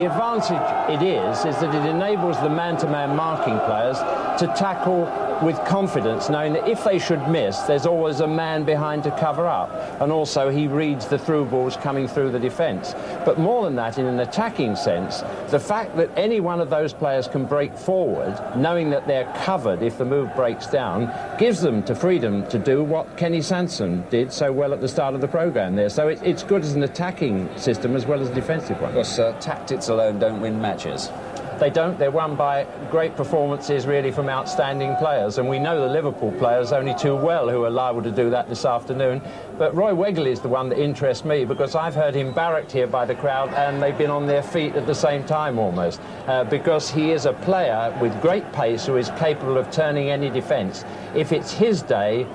The advantage it is that it enables the man-to-man marking players to tackle with confidence, knowing that if they should miss, there's always a man behind to cover up. And also he reads the through balls coming through the defence. But more than that, in an attacking sense, the fact that any one of those players can break forward, knowing that they're covered if the move breaks down, gives them to freedom to do what Kenny Sansom did so well at the start of the programme there. So it's good as an attacking system as well as a defensive one. Of course, tactics alone don't win matches. They don't. They're won by great performances, really, from outstanding players. And we know the Liverpool players only too well who are liable to do that this afternoon. But Roy Wegley is the one that interests me, because I've heard him barracked here by the crowd and they've been on their feet at the same time almost. Because he is a player with great pace who is capable of turning any defence. If it's his day,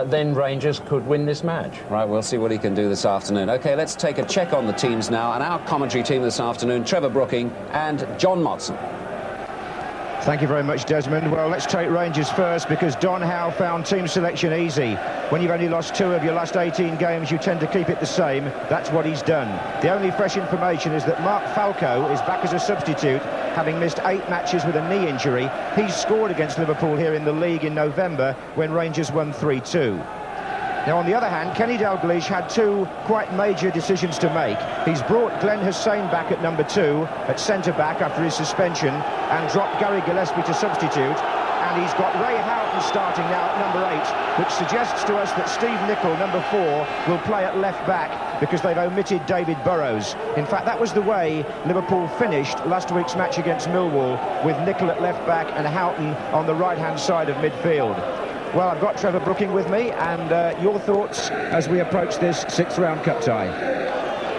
then Rangers could win this match. Right, we'll see what he can do this afternoon. OK, let's take a check on the teams now. And our commentary team this afternoon, Trevor Brooking and John Motson. Thank you very much, Desmond. Well, let's take Rangers first, because Don Howe found team selection easy. When you've only lost 2 of your last 18 games, you tend to keep it the same. That's what he's done. The only fresh information is that Mark Falco is back as a substitute, having missed 8 matches with a knee injury. He scored against Liverpool here in the league in November when Rangers won 3-2. Now, on the other hand, Kenny Dalglish had 2 quite major decisions to make. He's brought Glenn Hussein back at number 2, at centre-back after his suspension, and dropped Gary Gillespie to substitute. And he's got Ray Houghton starting now at number 8, which suggests to us that Steve Nicol, number 4, will play at left-back, because they've omitted David Burrows. In fact, that was the way Liverpool finished last week's match against Millwall, with Nicol at left-back and Houghton on the right-hand side of midfield. Well, I've got Trevor Brooking with me, and your thoughts as we approach this 6th round cup tie?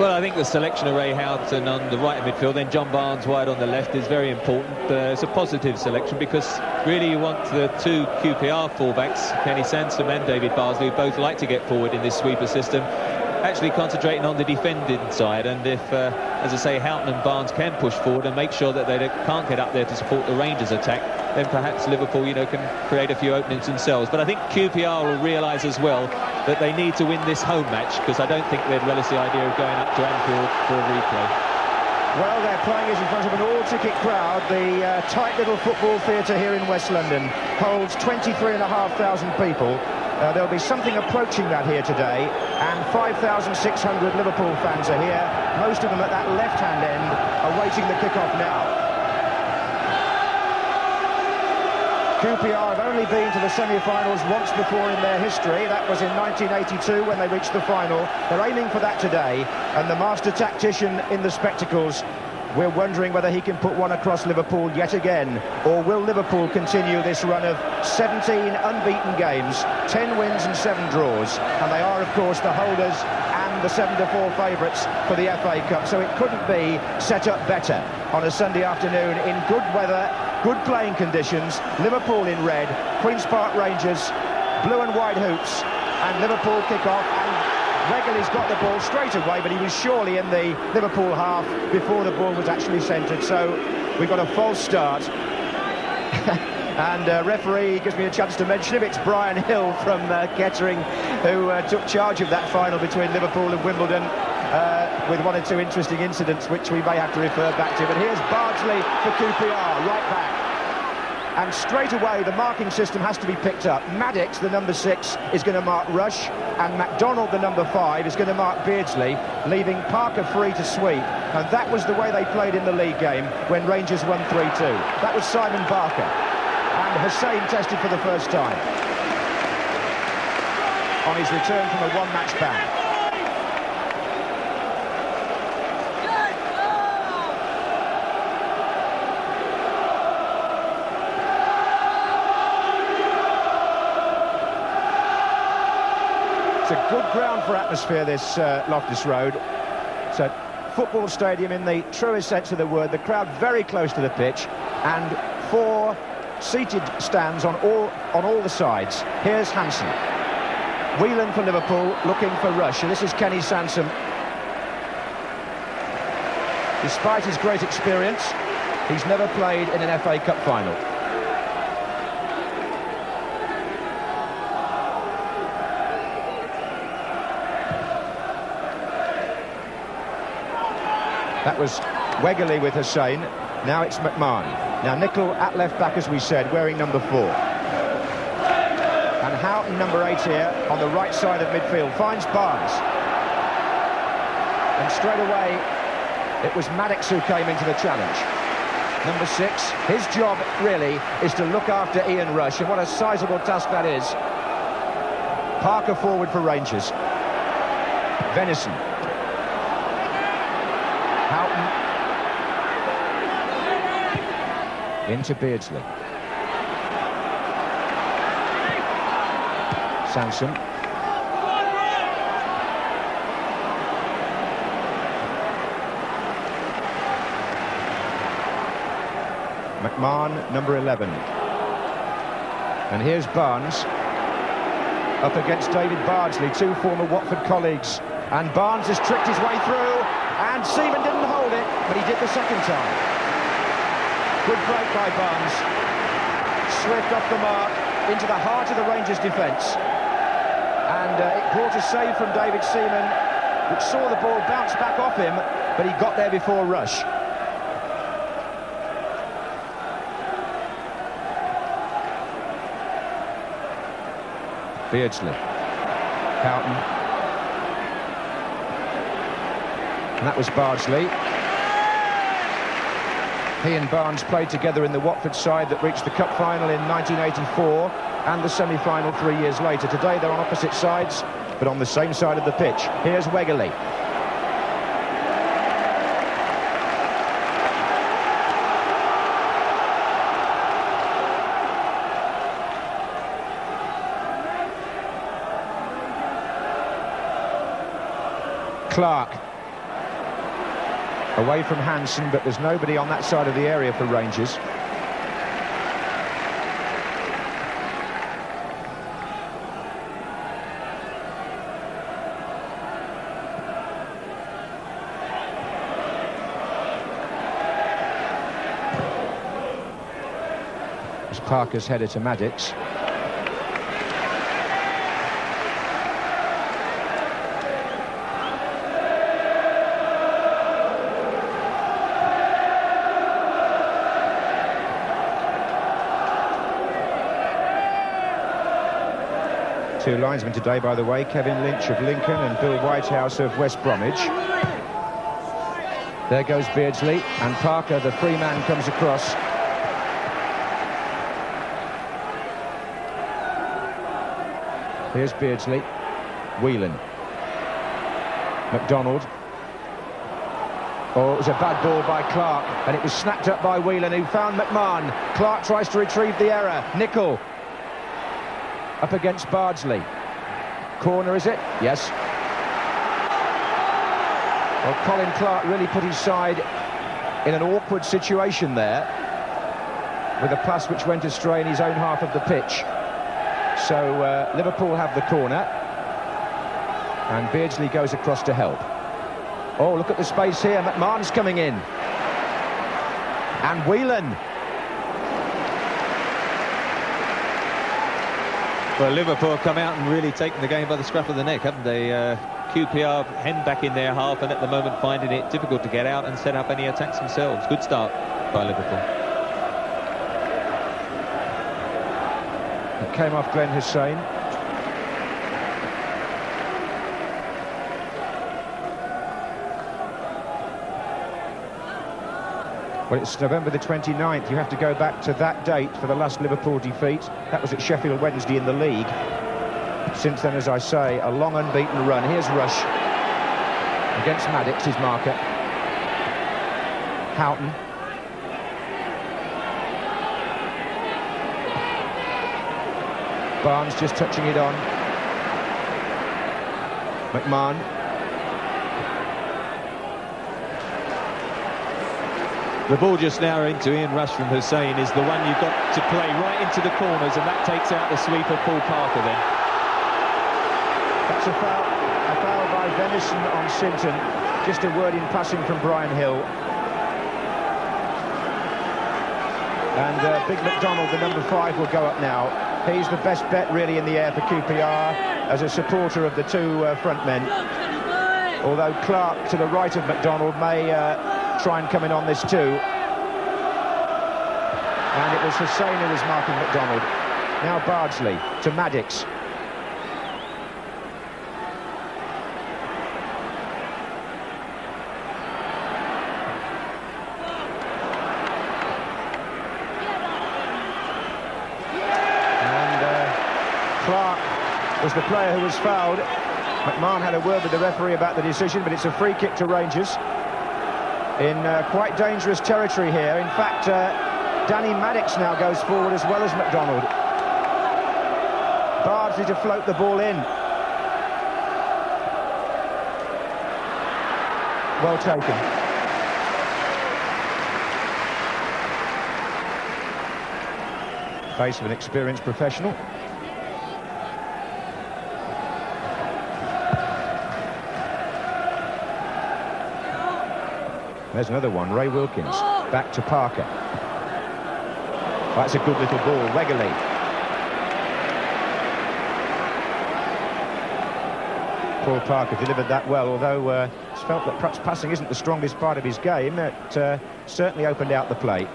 Well, I think the selection of Ray Houghton on the right of midfield, then John Barnes wide on the left, is very important. It's a positive selection, because really you want the 2 QPR fullbacks, Kenny Sansom and David Barsley, who both like to get forward in this sweeper system, actually concentrating on the defending side. And if, as I say, Houghton and Barnes can push forward and make sure that they can't get up there to support the Rangers attack, then perhaps Liverpool, can create a few openings themselves. But I think QPR will realise as well that they need to win this home match, because I don't think they'd relish the idea of going up to Anfield for a replay. Well, they're playing as in front of an all-ticket crowd. The tight little football theatre here in West London holds 23,500 people. There'll be something approaching that here today, and 5,600 Liverpool fans are here, most of them at that left-hand end, awaiting the kick-off now. QPR have only been to the semi-finals once before in their history. That was in 1982 when they reached the final. They're aiming for that today, and the master tactician in the spectacles, we're wondering whether he can put one across Liverpool yet again, or will Liverpool continue this run of 17 unbeaten games, 10 wins and 7 draws, and they are, of course, the holders and the 7-4 favourites for the FA Cup. So it couldn't be set up better on a Sunday afternoon in good weather, good playing conditions. Liverpool in red, Queen's Park Rangers, blue and white hoops, and Liverpool kick off. And Wegley's got the ball straight away, but he was surely in the Liverpool half before the ball was actually centred. So we've got a false start. And referee gives me a chance to mention him. It's Brian Hill from Kettering, who took charge of that final between Liverpool and Wimbledon, with 1 or 2 interesting incidents which we may have to refer back to. But here's Bardsley for QPR, right back. And straight away the marking system has to be picked up. Maddox, the number 6, is going to mark Rush, and MacDonald, the number 5, is going to mark Beardsley, leaving Parker free to sweep. And that was the way they played in the league game when Rangers won 3-2. That was Simon Barker. And Hussein tested for the first time on his return from a 1-match ban. It's a good ground for atmosphere, this Loftus Road. It's a football stadium in the truest sense of the word. The crowd very close to the pitch, and 4 seated stands on all the sides. Here's Hansen. Whelan for Liverpool, looking for Rush. And this is Kenny Sansom. Despite his great experience, he's never played in an FA Cup final. That was Wegerle with Hussain. Now it's McMahon. Now Nicol at left back, as we said, wearing number 4. And Houghton, number 8 here, on the right side of midfield, finds Barnes. And straight away, it was Maddox who came into the challenge. Number 6, his job, really, is to look after Ian Rush, and what a sizable task that is. Parker forward for Rangers. Venison. Houghton. Into Beardsley. Sansom. McMahon, number 11. And here's Barnes up against David Bardsley, 2 former Watford colleagues. And Barnes has tricked his way through, and Seaman didn't hold it, but he did the second time. Good break by Barnes. Swift off the mark, into the heart of the Rangers' defence. And it brought a save from David Seaman, which saw the ball bounce back off him, but he got there before Rush. Beardsley. Houghton. And that was Bardsley. He and Barnes played together in the Watford side that reached the cup final in 1984 and the semi-final 3 years later. Today they're on opposite sides, but on the same side of the pitch. Here's Wegerle. Clark. Away from Hansen, but there's nobody on that side of the area for Rangers. As Parker's header to Maddox. Two linesmen today, by the way, Kevin Lynch of Lincoln and Bill Whitehouse of West Bromwich. There goes Beardsley, and Parker, the free man, comes across. Here's Beardsley. Whelan. McDonald. Oh, it was a bad ball by Clark, and it was snapped up by Whelan, who found McMahon. Clark tries to retrieve the error. Nicol. Up against Bardsley. Corner, is it? Yes. Well, Colin Clark really put his side in an awkward situation there with a pass which went astray in his own half of the pitch. So Liverpool have the corner, and Beardsley goes across to help. Oh, look at the space here. McMahon's coming in. And Whelan. Well, Liverpool have come out and really taken the game by the scruff of the neck, haven't they? QPR hemmed back in their half, and at the moment finding it difficult to get out and set up any attacks themselves. Good start by Liverpool. It came off Glenn Hussain. Well, it's November the 29th. You have to go back to that date for the last Liverpool defeat. That was at Sheffield Wednesday in the league. Since then, as I say, a long unbeaten run. Here's Rush against Maddox, his marker. Houghton. Barnes just touching it on. McMahon. The ball just now into Ian Rush from Hussain is the one you've got to play right into the corners, and that takes out the sweep of Paul Parker then. That's a foul by Venison on Sinton. Just a word in passing from Brian Hill. And Big McDonald, the number 5, will go up now. He's the best bet really in the air for QPR as a supporter of the two front men. Although Clark to the right of McDonald may try and come in on this too. And it was Hussein who was marking McDonald. Now Bardsley to Maddox. Clark was the player who was fouled. McMahon had a word with the referee about the decision, but it's a free kick to Rangers in quite dangerous territory here. In fact, Danny Maddox now goes forward as well as McDonald. Bardsley to float the ball in. Well taken. Face of an experienced professional. There's another one, Ray Wilkins, back to Parker. That's a good little ball, Wegerle. Paul Parker delivered that well, although it's felt that perhaps passing isn't the strongest part of his game. It certainly opened out the play.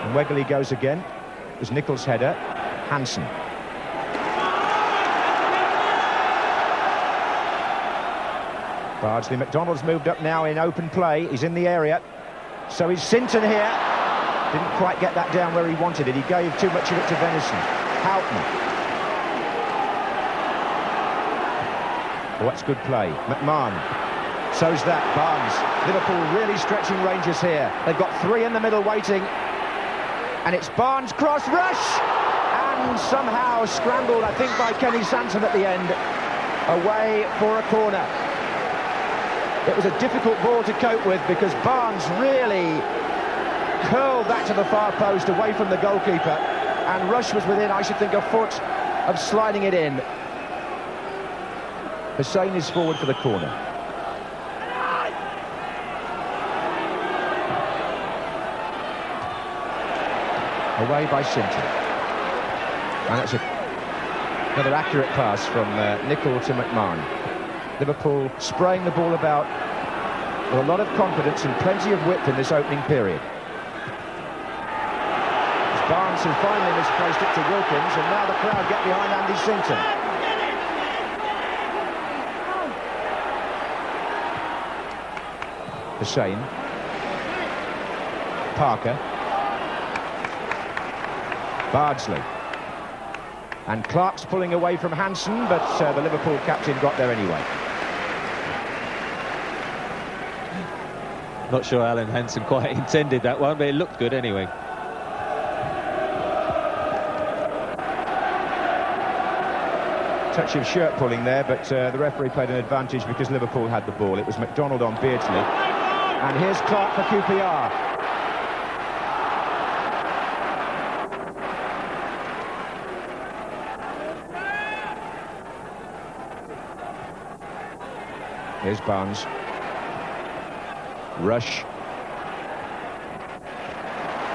And Wegerle goes again. It was Nichols' header. Hansen. Bardsley. McDonald's moved up now in open play. He's in the area. So is Sinton here. Didn't quite get that down where he wanted it. He gave too much of it to Venison. Houghton. Oh, that's good play. McMahon. So's that. Barnes. Liverpool really stretching Rangers here. They've got three in the middle waiting. And it's Barnes cross rush. And somehow scrambled, I think, by Kenny Sansom at the end. Away for a corner. It was a difficult ball to cope with because Barnes really curled that to the far post away from the goalkeeper, and Rush was within, I should think, a foot of sliding it in. Hussein is forward for the corner. Away by Sinton. And that's another accurate pass from Nicholl to McMahon. Liverpool spraying the ball about with a lot of confidence and plenty of width in this opening period. It's Barnes who finally misplaced it to Wilkins, and now the crowd get behind Andy Sinton. Hussein. Parker. Bardsley. And Clark's pulling away from Hansen, but the Liverpool captain got there anyway. Not sure Alan Hansen quite intended that one, but it looked good anyway. Touch of shirt pulling there, but the referee played an advantage because Liverpool had the ball. It was McDonald on Beardsley. And here's Clark for QPR. Here's Barnes. Rush.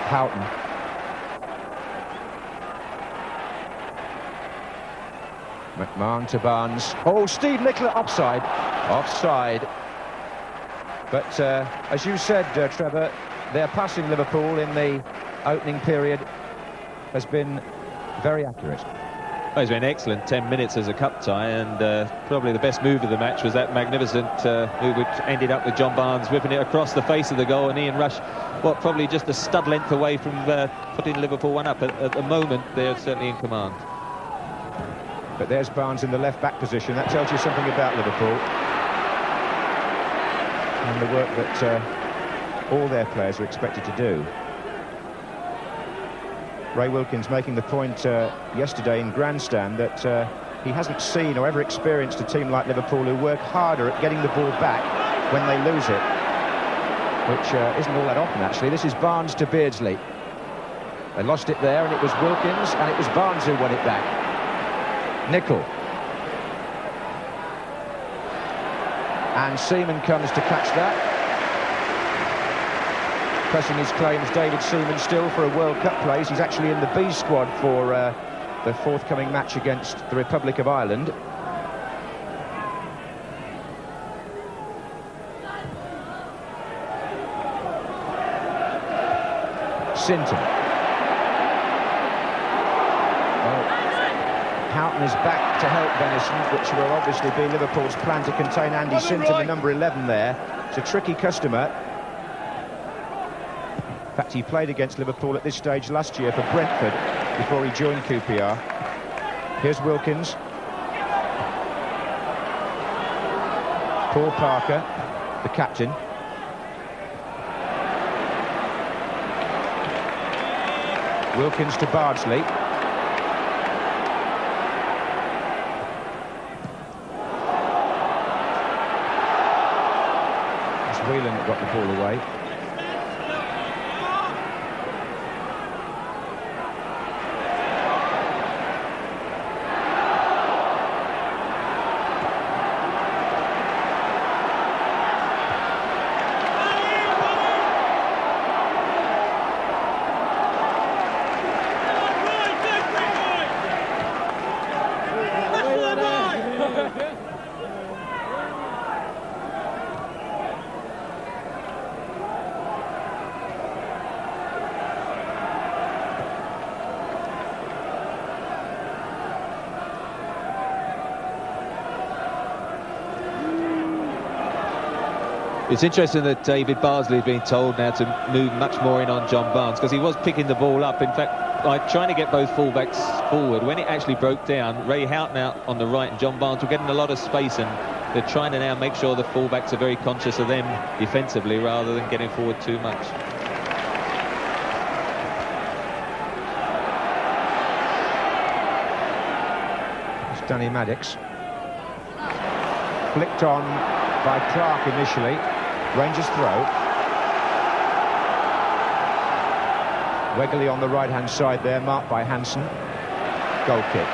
Houghton. McMahon to Barnes. Oh, Steve Nicola offside. Offside. But as you said, Trevor, their passing Liverpool in the opening period has been very accurate. Well, it's been excellent 10 minutes as a cup tie, and probably the best move of the match was that magnificent move which ended up with John Barnes whipping it across the face of the goal, and Ian Rush, well, probably just a stud length away from putting Liverpool one up. At the moment, they're certainly in command. But there's Barnes in the left-back position. That tells you something about Liverpool and the work that all their players are expected to do. Ray Wilkins making the point yesterday in Grandstand that he hasn't seen or ever experienced a team like Liverpool who work harder at getting the ball back when they lose it, which isn't all that often, actually. This is Barnes to Beardsley. They lost it there, and it was Wilkins, and it was Barnes who won it back. Nicholl. And Seaman comes to catch that. Pressing his claims, David Seaman still for a World Cup place. He's actually in the B squad for the forthcoming match against the Republic of Ireland. Sinton. Well, Houghton is back to help Venison, which will obviously be Liverpool's plan to contain Andy Sinton, the number 11 there. It's a tricky customer. In fact, he played against Liverpool at this stage last year for Brentford before he joined QPR. Here's Wilkins. Paul Parker, the captain. Wilkins to Bardsley. It's Whelan that got the ball away. It's interesting that David Bardsley is being told now to move much more in on John Barnes, because he was picking the ball up. In fact, by trying to get both fullbacks forward, when it actually broke down, Ray Houghton out on the right and John Barnes were getting a lot of space, and they're trying to now make sure the fullbacks are very conscious of them defensively rather than getting forward too much. It's Danny Maddox. Flicked on by Clark initially. Rangers throw. Wegley on the right-hand side there, marked by Hansen. Goal kick.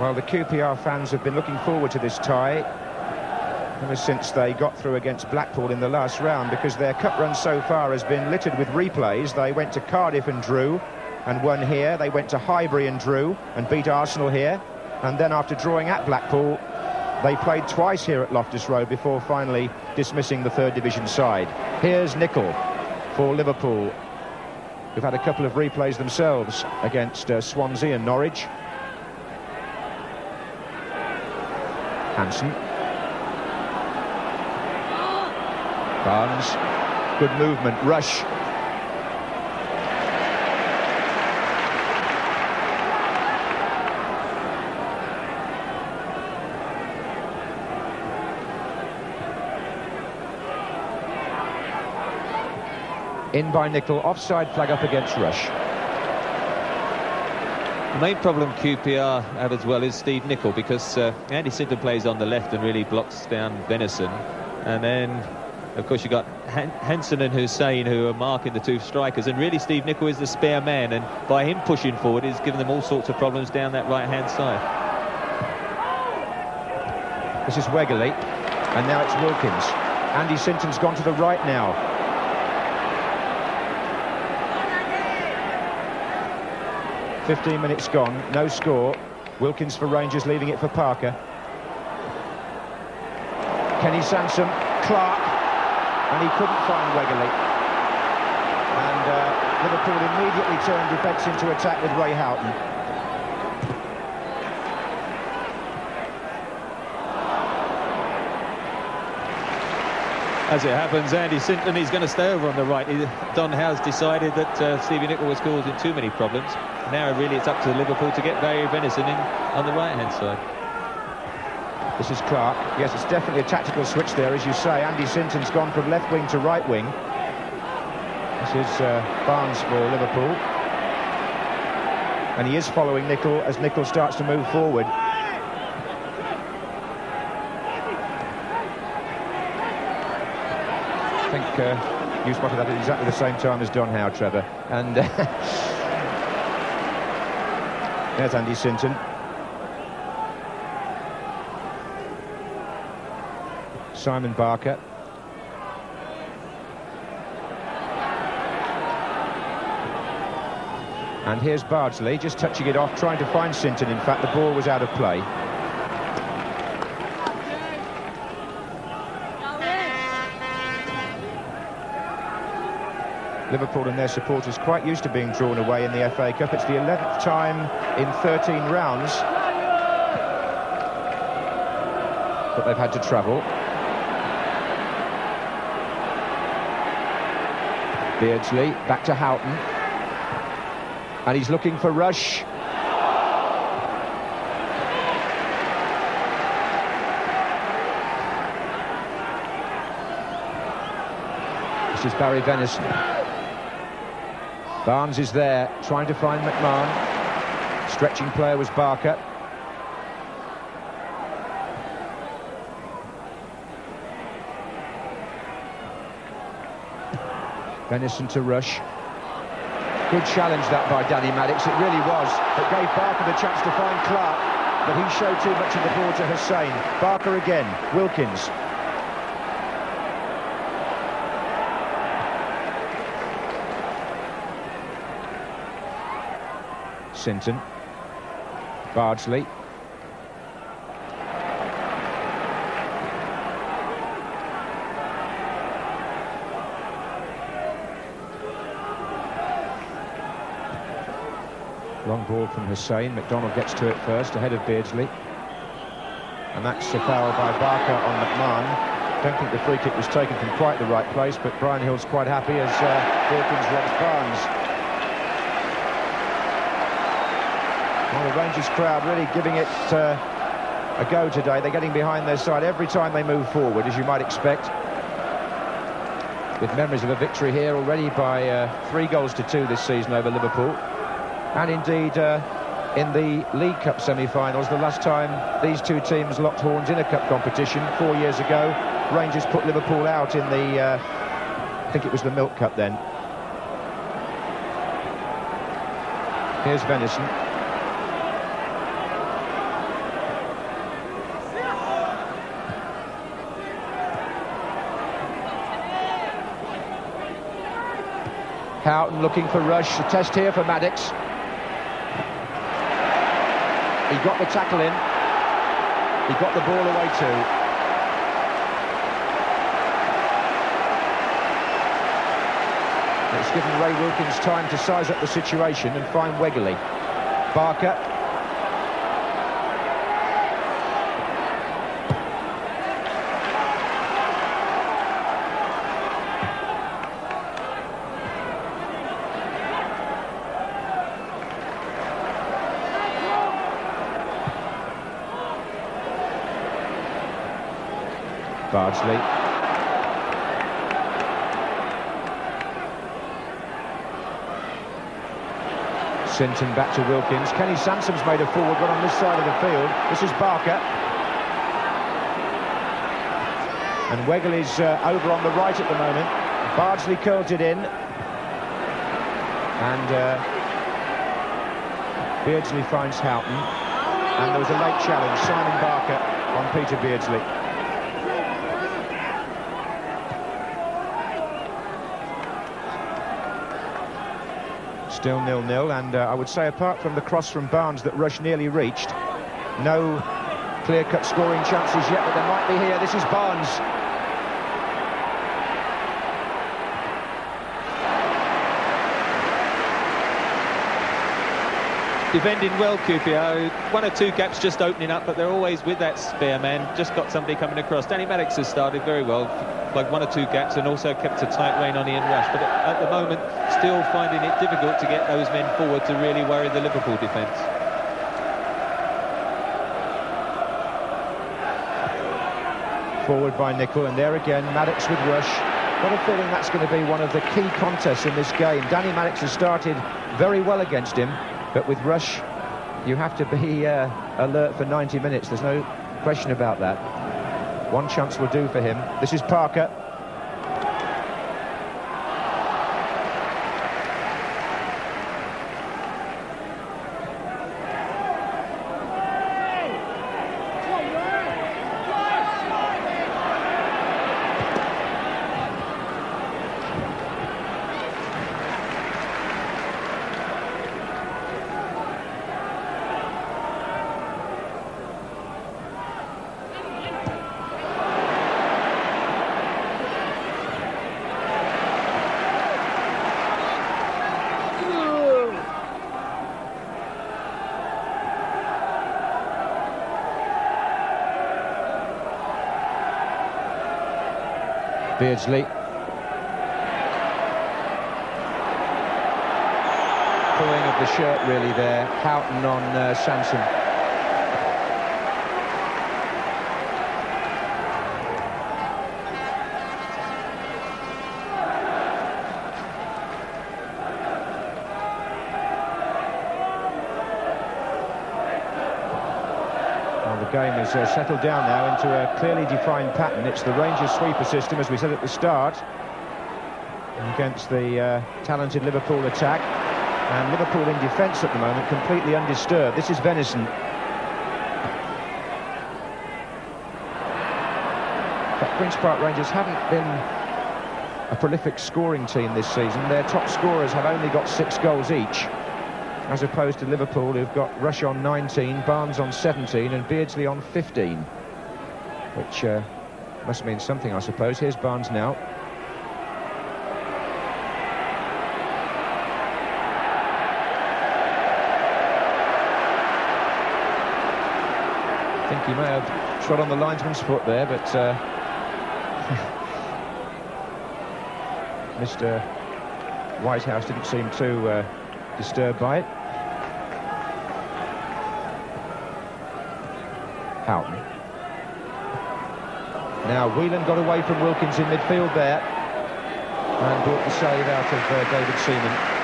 Well, the QPR fans have been looking forward to this tie ever since they got through against Blackpool in the last round, because their cup run so far has been littered with replays. They went to Cardiff and drew and won here. They went to Highbury and drew and beat Arsenal here. And then after drawing at Blackpool, they played twice here at Loftus Road before finally dismissing the third division side. Here's Nicol for Liverpool, who've had a couple of replays themselves against Swansea and Norwich. Hansen. Barnes. Good movement. Rush. In by Nicol, offside flag up against Rush. The main problem QPR have as well is Steve Nicol, because Andy Sinton plays on the left and really blocks down Venison. And then, of course, you've got Hansen and Hussein who are marking the two strikers. And really, Steve Nicol is the spare man. And by him pushing forward, he's given them all sorts of problems down that right-hand side. This is Wegley. And now it's Wilkins. Andy Sinton's gone to the right now. 15 minutes gone, no score. Wilkins for Rangers, leaving it for Parker. Kenny Sansom, Clark, and he couldn't find Wegley. And Liverpool immediately turned defence into attack with Ray Houghton. As it happens, Andy Sinton, he's going to stay over on the right. Don Howe's decided that Stevie Nicol was causing too many problems. Now really it's up to Liverpool to get Barry Venison in on the right-hand side. This is Clark. Yes, it's definitely a tactical switch there, as you say. Andy Sinton's gone from left wing to right wing. This is Barnes for Liverpool. And he is following Nicol as Nicol starts to move forward. I think you spotted that at exactly the same time as Don Howe, Trevor. And there's Andy Sinton. Simon Barker. And here's Bardsley, just touching it off, trying to find Sinton. In fact, the ball was out of play. Liverpool and their supporters quite used to being drawn away in the FA Cup. It's the 11th time in 13 rounds that they've had to travel. Beardsley, back to Houghton. And he's looking for Rush. This is Barry Venison. Barnes is there, trying to find McMahon. Stretching player was Barker. Venison to Rush. Good challenge that by Danny Maddox, it really was. It gave Barker the chance to find Clark, but he showed too much of the ball to Hussain. Barker again, Wilkins. Sinton. Bardsley. Long ball from Hussain. McDonald gets to it first, ahead of Beardsley. And that's a foul by Barker on McMahon. Don't think the free kick was taken from quite the right place, but Brian Hill's quite happy as Wilkins robs Barnes. Well, the Rangers crowd really giving it a go today. They're getting behind their side every time they move forward, as you might expect. With memories of a victory here already by 3-2 this season over Liverpool. And indeed, in the League Cup semi-finals, the last time these two teams locked horns in a cup competition 4 years ago, Rangers put Liverpool out in the, I think it was the Milk Cup then. Here's Venison. Houghton looking for Rush. A test here for Maddox. He got the tackle in. He got the ball away too. It's given Ray Wilkins time to size up the situation and find Wegley. Barker. Bardsley. Sinton back to Wilkins. Kenny Sansom's made a forward run on this side of the field. This is Barker. And Wegley's over on the right at the moment. Bardsley curled it in. And Beardsley finds Houghton. And there was a late challenge. Simon Barker on Peter Beardsley. Still 0-0, and I would say apart from the cross from Barnes that Rush nearly reached, no clear-cut scoring chances yet, but there might be here. This is Barnes. Defending well, QPR. 1 or 2 gaps just opening up, but they're always with that spare man. Just got somebody coming across. Danny Maddox has started very well, like 1 or 2 gaps, and also kept a tight rein on Ian Rush. But at the moment, still finding it difficult to get those men forward to really worry the Liverpool defence. Forward by Nicol, and there again, Maddox with Rush. Got a feeling that's going to be one of the key contests in this game. Danny Maddox has started very well against him, but with Rush, you have to be alert for 90 minutes. There's no question about that. One chance will do for him. This is Parker. Beardsley. Pulling of the shirt really there. Houghton on Sanson. The game has settled down now into a clearly defined pattern. It's the Rangers sweeper system, as we said at the start, against the talented Liverpool attack. And Liverpool in defence at the moment, completely undisturbed. This is venison. But Queen's Park Rangers haven't been a prolific scoring team this season. Their top scorers have only got 6 goals each, as opposed to Liverpool, who've got Rush on 19, Barnes on 17 and Beardsley on 15, which must mean something, I suppose. Here's Barnes now. I think he may have trod on the linesman's foot there, but Mr. Whitehouse didn't seem too disturbed by it. Houghton. Now Whelan got away from Wilkins in midfield there and brought the save out of David Seaman.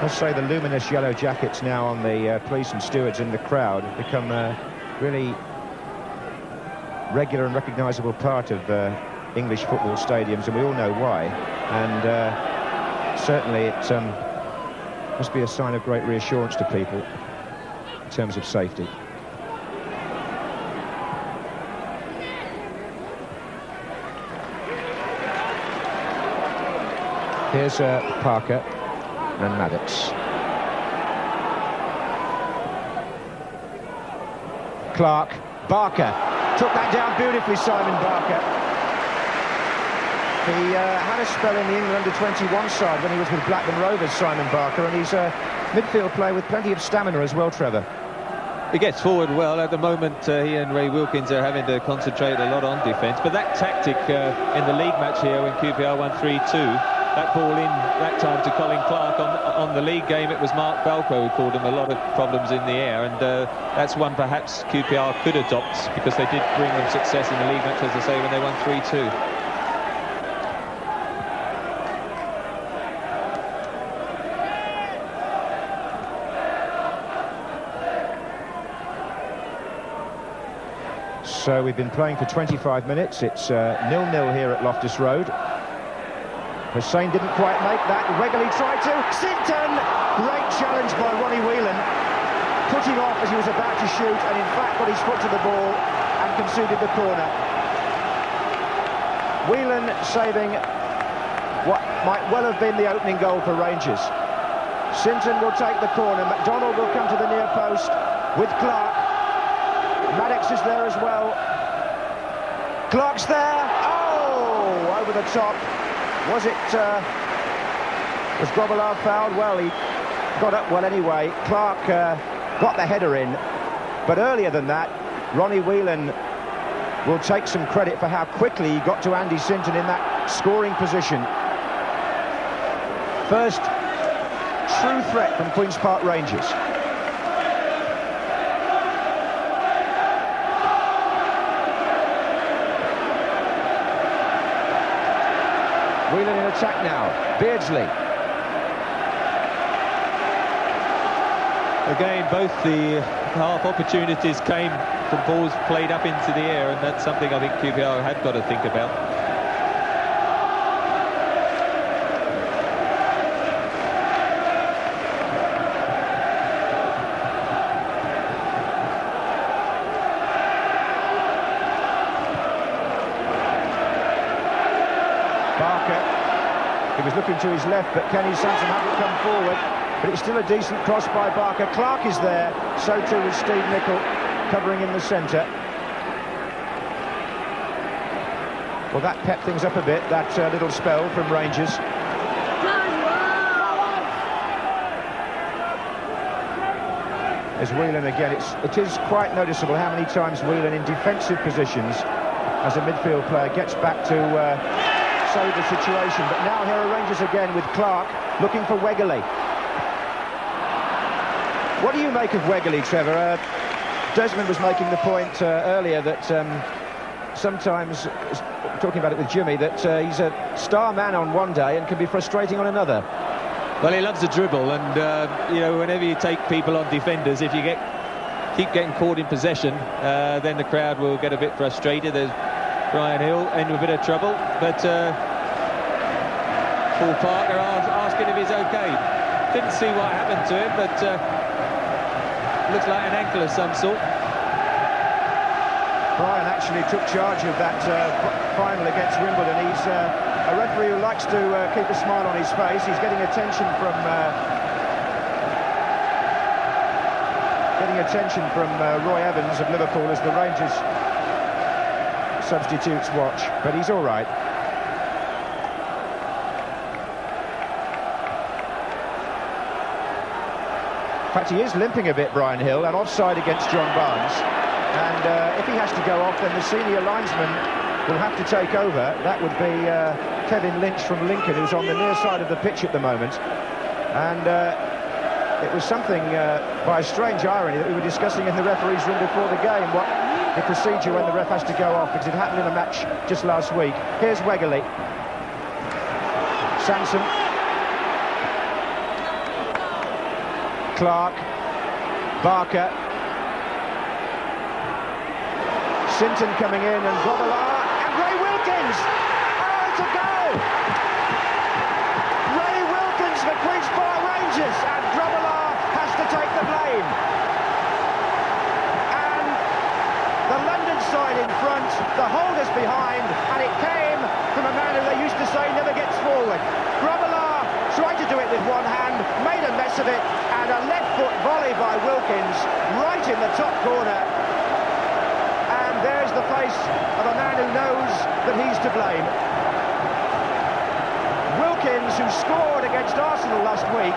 Let's say the luminous yellow jackets now on the police and stewards in the crowd have become a really regular and recognisable part of English football stadiums, and we all know why. And certainly it must be a sign of great reassurance to people in terms of safety. Here's Parker and Maddox. Clark, Barker took that down beautifully, Simon Barker. He had a spell in the England under-21 side when he was with Blackburn Rovers, Simon Barker, and he's a midfield player with plenty of stamina as well, Trevor. He gets forward well. At the moment, he and Ray Wilkins are having to concentrate a lot on defence, but that tactic in the league match here when QPR won 3-2, that ball in that time to Colin Clark. On the league game, it was Mark Balco who caused him a lot of problems in the air, and that's one perhaps QPR could adopt, because they did bring them success in the league match, as I say, when they won 3-2. So we've been playing for 25 minutes. It's 0-0 here at Loftus Road. Hussain didn't quite make that. Regularly tried to. Sinton! Great challenge by Ronnie Whelan. Putting off as he was about to shoot, and in fact got his foot to the ball and conceded the corner. Whelan saving what might well have been the opening goal for Rangers. Sinton will take the corner. McDonald will come to the near post with Clark. Maddox is there as well. Clark's there. Oh! Over the top. Was Grobbelaar fouled? Well, he got up well anyway. Clark got the header in. But earlier than that, Ronnie Whelan will take some credit for how quickly he got to Andy Sinton in that scoring position. First true threat from Queen's Park Rangers. Whelan in attack now. Beardsley. Again, both the half opportunities came from balls played up into the air, and that's something I think QPR have got to think about. He was looking to his left, but Kenny Sansom hadn't come forward. But it's still a decent cross by Barker. Clark is there, so too is Steve Nicol, covering in the centre. Well, that pepped things up a bit, that little spell from Rangers. There's Whelan again. It is quite noticeable how many times Whelan in defensive positions as a midfield player gets back to save the situation. But now here are Rangers again with Clark looking for Wegerle. What do you make of Wegerle, Trevor? Desmond was making the point earlier that sometimes, talking about it with Jimmy, that he's a star man on one day and can be frustrating on another. Well, he loves the dribble, and you know, whenever you take people on defenders, if you keep getting caught in possession, then the crowd will get a bit frustrated. There's Brian Hill in a bit of trouble, but Paul Parker asking if he's okay. Didn't see what happened to him, but looks like an ankle of some sort. Brian actually took charge of that final against Wimbledon. He's a referee who likes to keep a smile on his face. He's getting attention from Roy Evans of Liverpool as the Rangers substitutes watch, but he's all right. In fact, he is limping a bit, Brian Hill, and offside against John Barnes. And if he has to go off, then the senior linesman will have to take over. That would be Kevin Lynch from Lincoln, who's on the near side of the pitch at the moment. And it was something, by a strange irony, that we were discussing in the referee's room before the game, what the procedure when the ref has to go off, because it happened in a match just last week. Here's Wegerle. Sansom. Clark. Barker. Sinton coming in, and Grobbelaar, and Ray Wilkins! Oh, it's a goal! Ray Wilkins for Queen's Park Rangers, and Grobbelaar has to take the blame. And the London side in front, the holders behind, and it came from a man who they used to say never gets forward. Grobbelaar tried to do it with one hand, made a mess of it, and a left foot volley by Wilkins right in the top corner. There's the face of a man who knows that he's to blame. Wilkins, who scored against Arsenal last week,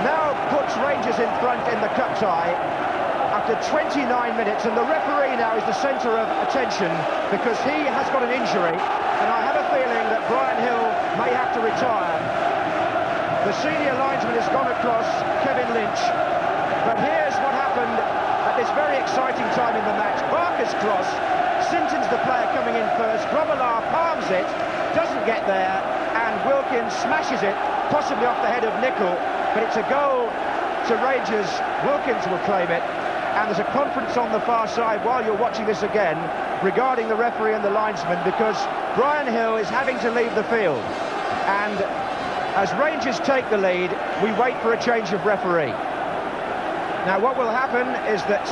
now puts Rangers in front in the cup tie after 29 minutes, and the referee now is the centre of attention because he has got an injury, and I have a feeling that Brian Hill may have to retire. The senior linesman has gone across, Kevin Lynch, but here's what happened at this very exciting time in the match. Barker's cross, Sinton's the player coming in first, Grobbelaar palms it, doesn't get there, and Wilkins smashes it, possibly off the head of Nicol, but it's a goal to Rangers. Wilkins will claim it, and there's a conference on the far side while you're watching this again regarding the referee and the linesman, because Brian Hill is having to leave the field, and as Rangers take the lead, we wait for a change of referee. Now, what will happen is that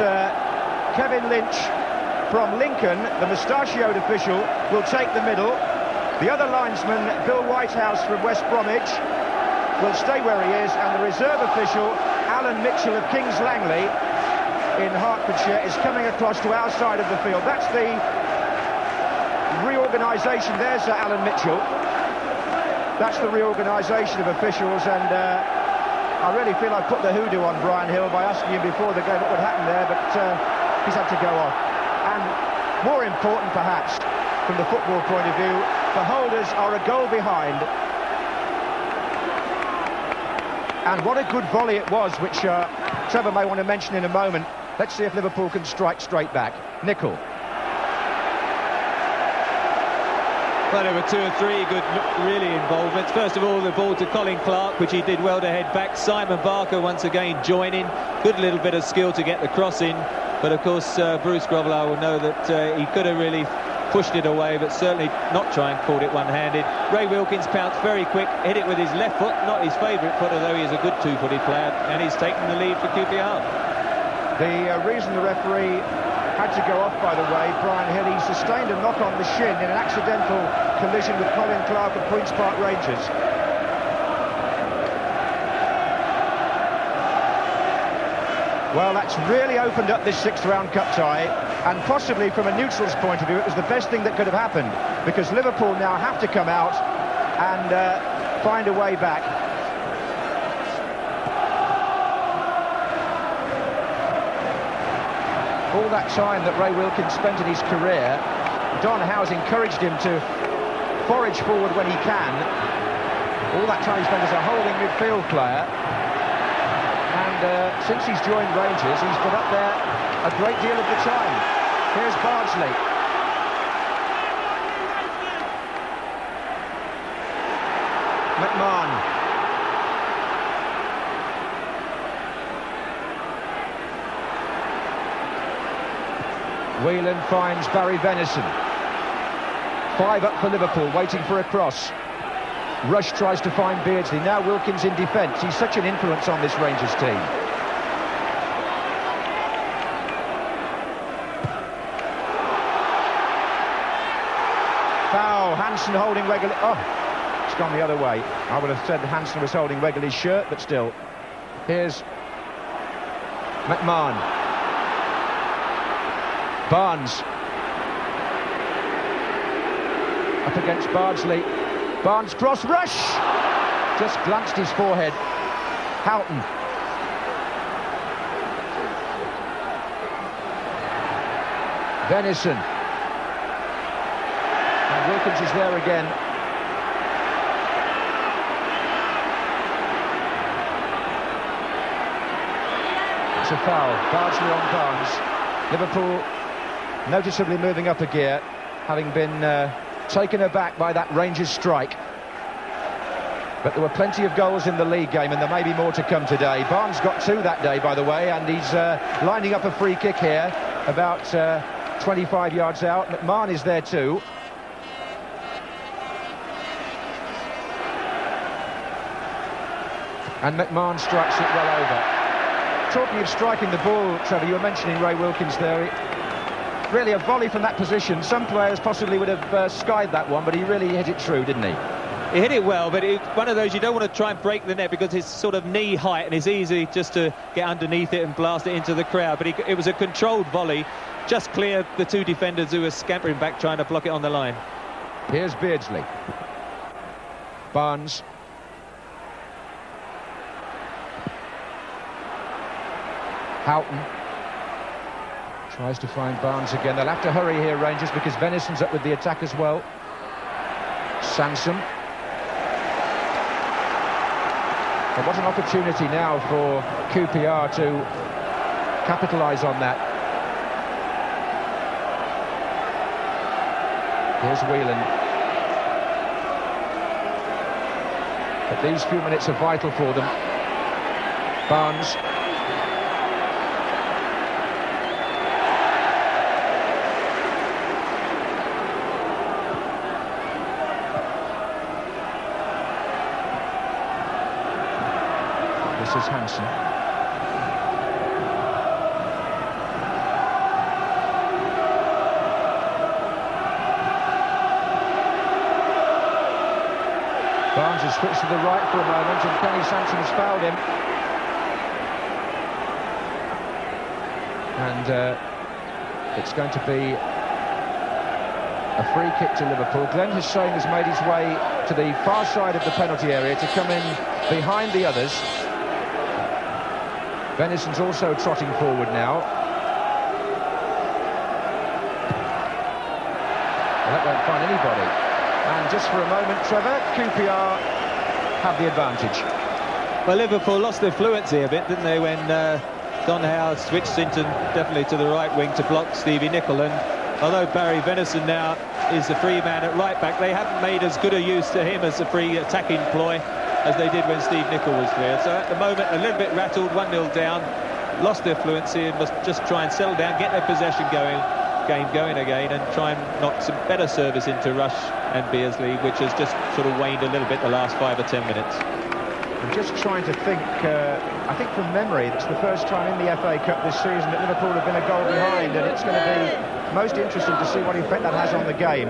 Kevin Lynch from Lincoln, the mustachioed official, will take the middle. The other linesman, Bill Whitehouse from West Bromwich, will stay where he is, and the reserve official, Alan Mitchell of Kings Langley in Hertfordshire, is coming across to our side of the field. That's the reorganisation. There's Alan Mitchell. That's the reorganisation of officials, and I really feel I put the hoodoo on Brian Hill by asking him before the game what would happen there, but he's had to go off. And more important, perhaps, from the football point of view, the holders are a goal behind. And what a good volley it was, which Trevor may want to mention in a moment. Let's see if Liverpool can strike straight back. Nicol. Well, there were two or three good, really, involvements. First of all, the ball to Colin Clark, which he did well to head back. Simon Barker once again joining. Good little bit of skill to get the cross in. But, of course, Bruce Grobbelaar will know that he could have really pushed it away, but certainly not try and caught it one-handed. Ray Wilkins pounced very quick, hit it with his left foot, not his favourite foot, although he is a good two-footed player, and he's taken the lead for QPR. The reason the referee had to go off, by the way. Brian Hill, he sustained a knock on the shin in an accidental collision with Colin Clark of Queen's Park Rangers. Well, that's really opened up this sixth-round cup tie, and possibly from a neutral's point of view, it was the best thing that could have happened, because Liverpool now have to come out and find a way back. All that time that Ray Wilkins spent in his career, Don Howe's encouraged him to forage forward when he can. All that time he spent as a holding midfield player. And since he's joined Rangers, he's been up there a great deal of the time. Here's Bardsley. McMahon. Whelan finds Barry Venison. 5 up for Liverpool, waiting for a cross. Rush tries to find Beardsley. Now Wilkins in defence. He's such an influence on this Rangers team. Foul. Hansen holding Wegley. Oh, it's gone the other way. I would have said Hansen was holding Wegley's shirt, but still. Here's McMahon. Barnes. Up against Bardsley. Barnes cross, Rush! Just glanced his forehead. Houghton. Venison. And Wilkins is there again. It's a foul. Bardsley on Barnes. Liverpool noticeably moving up a gear, having been taken aback by that Rangers strike. But there were plenty of goals in the league game, and there may be more to come today. Barnes got 2 that day, by the way, and he's lining up a free kick here, about 25 yards out. McMahon is there too. And McMahon strikes it well over. Talking of striking the ball, Trevor, you were mentioning Ray Wilkins there. Really a volley from that position. Some players possibly would have skied that one, but he really hit it true, didn't he? He hit it well, but it's one of those you don't want to try and break the net because it's sort of knee height and it's easy just to get underneath it and blast it into the crowd. But it was a controlled volley, just cleared the 2 defenders who were scampering back trying to block it on the line. Here's Beardsley. Barnes. Houghton. Tries to find Barnes again. They'll have to hurry here, Rangers, because Venison's up with the attack as well. Sansom. But what an opportunity now for QPR to capitalise on that. Here's Whelan. But these few minutes are vital for them. Barnes. This is Hansen. Barnes has switched to the right for a moment and Kenny Sansom has fouled him. And it's going to be a free kick to Liverpool. Glenn Hussein has made his way to the far side of the penalty area to come in behind the others. Venison's also trotting forward now. Well, that won't find anybody. And just for a moment, Trevor, QPR have the advantage. Well, Liverpool lost their fluency a bit, didn't they, when Don Howe switched into definitely to the right wing to block Stevie Nicol. And although Barry Venison now is the free man at right back, they haven't made as good a use to him as a free attacking ploy as they did when Steve Nicol was cleared. So at the moment, a little bit rattled, 1-0 down, lost their fluency and must just try and settle down, get their possession game going again and try and knock some better service into Rush and Beardsley, which has just sort of waned a little bit the last 5 or 10 minutes. I'm just trying to think, I think from memory, it's the first time in the FA Cup this season that Liverpool have been a goal behind, and it's going to be most interesting to see what effect that has on the game.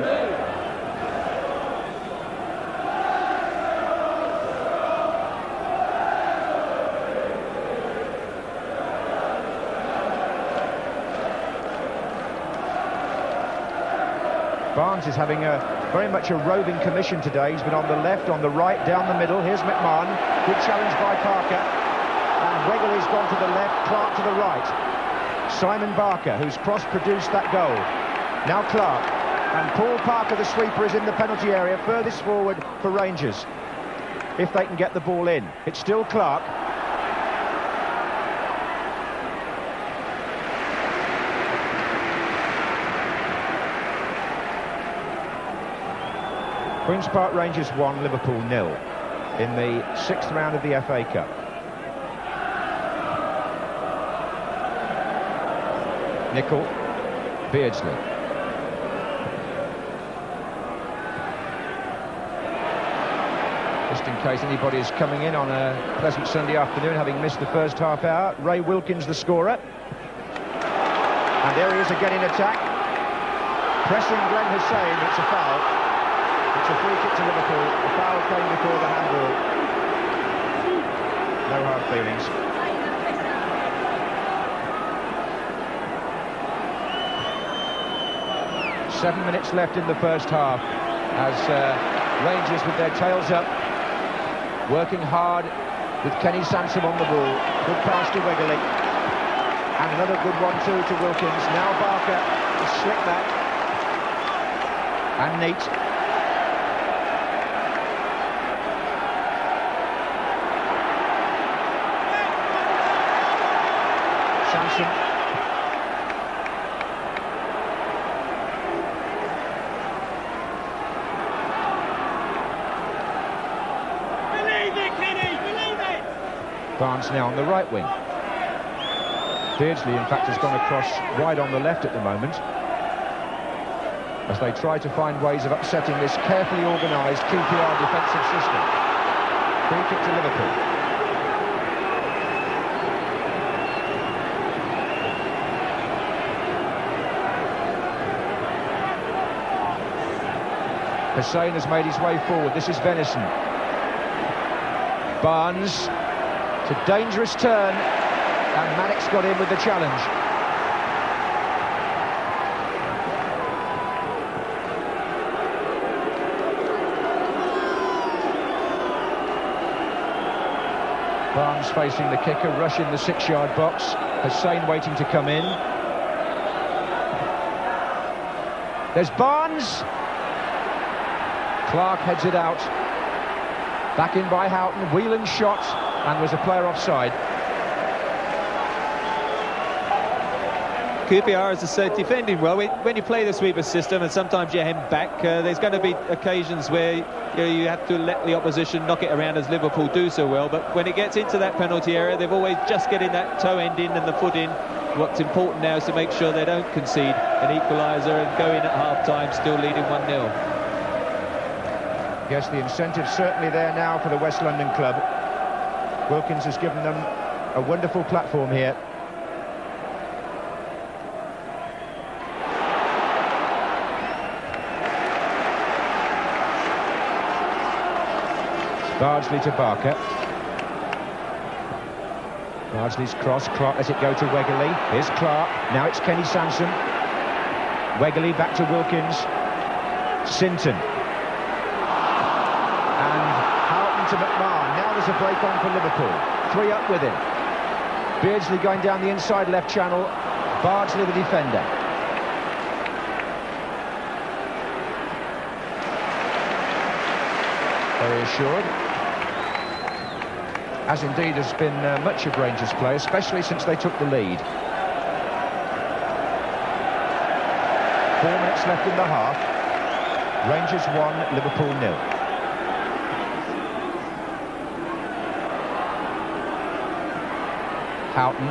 Barnes is having very much a roving commission today. He's been on the left, on the right, down the middle. Here's McMahon. Good challenge by Parker. And Wegley's gone to the left, Clark to the right. Simon Barker, who's cross-produced that goal. Now Clark. And Paul Parker, the sweeper, is in the penalty area, furthest forward for Rangers. If they can get the ball in. It's still Clark. Queen's Park Rangers 1, Liverpool 0 in the 6th round of the FA Cup. Nicol, Beardsley. Just in case anybody is coming in on a pleasant Sunday afternoon having missed the first half hour, Ray Wilkins the scorer. And there he is again in attack. Pressing Glenn Hussein, it's a foul. It's a free kick to Liverpool. The foul came before the handball. No hard feelings. Seven minutes left in the first half as Rangers with their tails up, working hard with Kenny Sansom on the ball. Good pass to Wegley. And another good one too to Wilkins. Now Barker to slip back. And neat. Sansom. Believe it, Kenny, believe it! Barnes now on the right wing. Beardsley, in fact, has gone across wide on the left at the moment as they try to find ways of upsetting this carefully organised QPR defensive system. Free kick to Liverpool. Hussein has made his way forward. This is Venison. Barnes to dangerous turn, and Maddox got in with the challenge. Barnes facing the kicker, rush in the 6-yard box. Hussein waiting to come in. There's Barnes. Clark heads it out. Back in by Houghton. Whelan's shot, and was a player offside. QPR, as I said, defending well. When you play the sweeper system and sometimes you hem back, there's going to be occasions where you have to let the opposition knock it around, as Liverpool do so well. But when it gets into that penalty area, they've always just getting that toe end in and the foot in. What's important now is to make sure they don't concede an equaliser and go in at half-time still leading 1-0. Yes, the incentive's certainly there now for the West London club. Wilkins has given them a wonderful platform here. Bardsley to Barker. Bardsley's cross. Clark lets it go to Wegley. Here's Clark. Now it's Kenny Sansom. Wegley back to Wilkins. Sinton. To McMahon. Now there's a break on for Liverpool. 3 up with him. Beardsley going down the inside left channel. Bardsley the defender. Very assured. As indeed has been much of Rangers' play, especially since they took the lead. 4 minutes left in the half. Rangers 1, Liverpool 0. Houghton.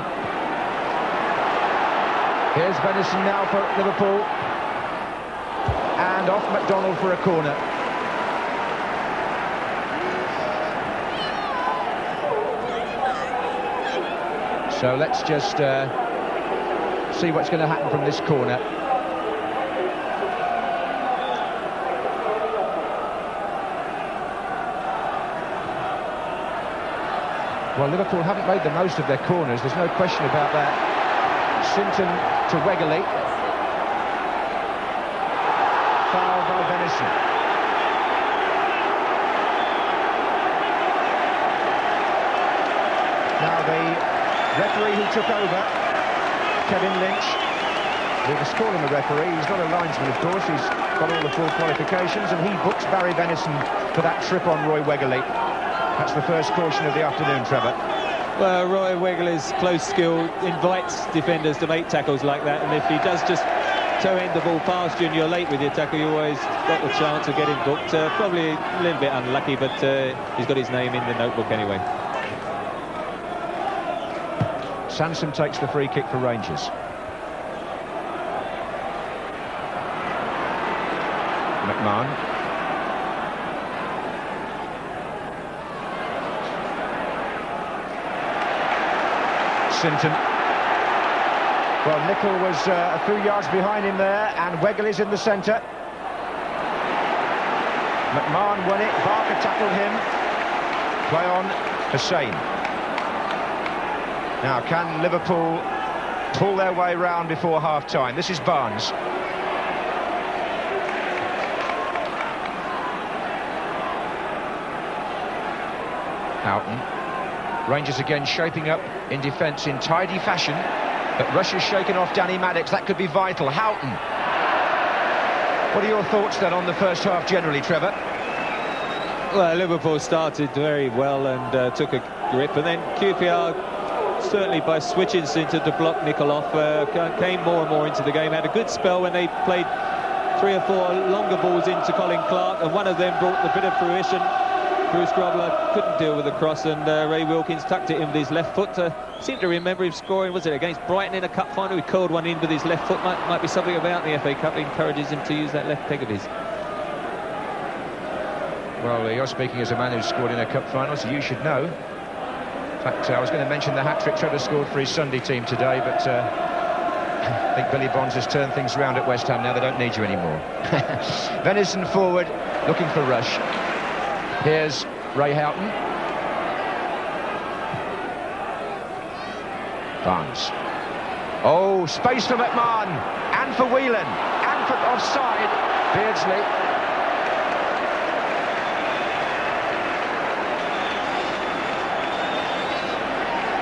Here's Venison now for Liverpool. And off McDonald for a corner. So let's just see what's going to happen from this corner. Well, Liverpool haven't made the most of their corners, there's no question about that. Sinton to Wegerle. Foul by Venison. Now the referee who took over, Kevin Lynch, we'll just call him a referee, he's not a linesman of course, he's got all the full qualifications, and he books Barry Venison for that trip on Roy Wegerle. That's the first caution of the afternoon, Trevor. Well, Roy Wegerle's close skill invites defenders to make tackles like that, and if he does just toe-end the ball past you and you're late with your tackle, you always got the chance of getting booked. Probably a little bit unlucky, but he's got his name in the notebook anyway. Sansom takes the free kick for Rangers. McMahon. Sinton. Well, Nicol was a few yards behind him there, and Wegerle's in the centre. McMahon won it, Barker tackled him. Play on, Hussein. Now, can Liverpool pull their way round before half-time? This is Barnes. Houghton. Rangers again shaping up in defence in tidy fashion, but Russia's shaken off Danny Maddox. That could be vital. Houghton. What are your thoughts then on the first half generally, Trevor? Well, Liverpool started very well and took a grip, and then QPR, certainly by switching Sinton to block Nicol off, came more and more into the game. Had a good spell when they played 3 or 4 longer balls into Colin Clark, and one of them brought a bit of fruition. Bruce Grobbler couldn't deal with the cross, and Ray Wilkins tucked it in with his left foot. Seemed to remember him scoring, was it against Brighton in a cup final? He curled one in with his left foot. Might be something about the FA Cup that encourages him to use that left peg of his. Well, you're speaking as a man who's scored in a cup final, so you should know. In fact, I was going to mention the hat-trick Trevor scored for his Sunday team today, but I think Billy Bonds has turned things round at West Ham now. They don't need you anymore. Venison forward, looking for Rush. Here's Ray Houghton. Barnes. Oh, space for McMahon and for Whelan and for offside. Beardsley.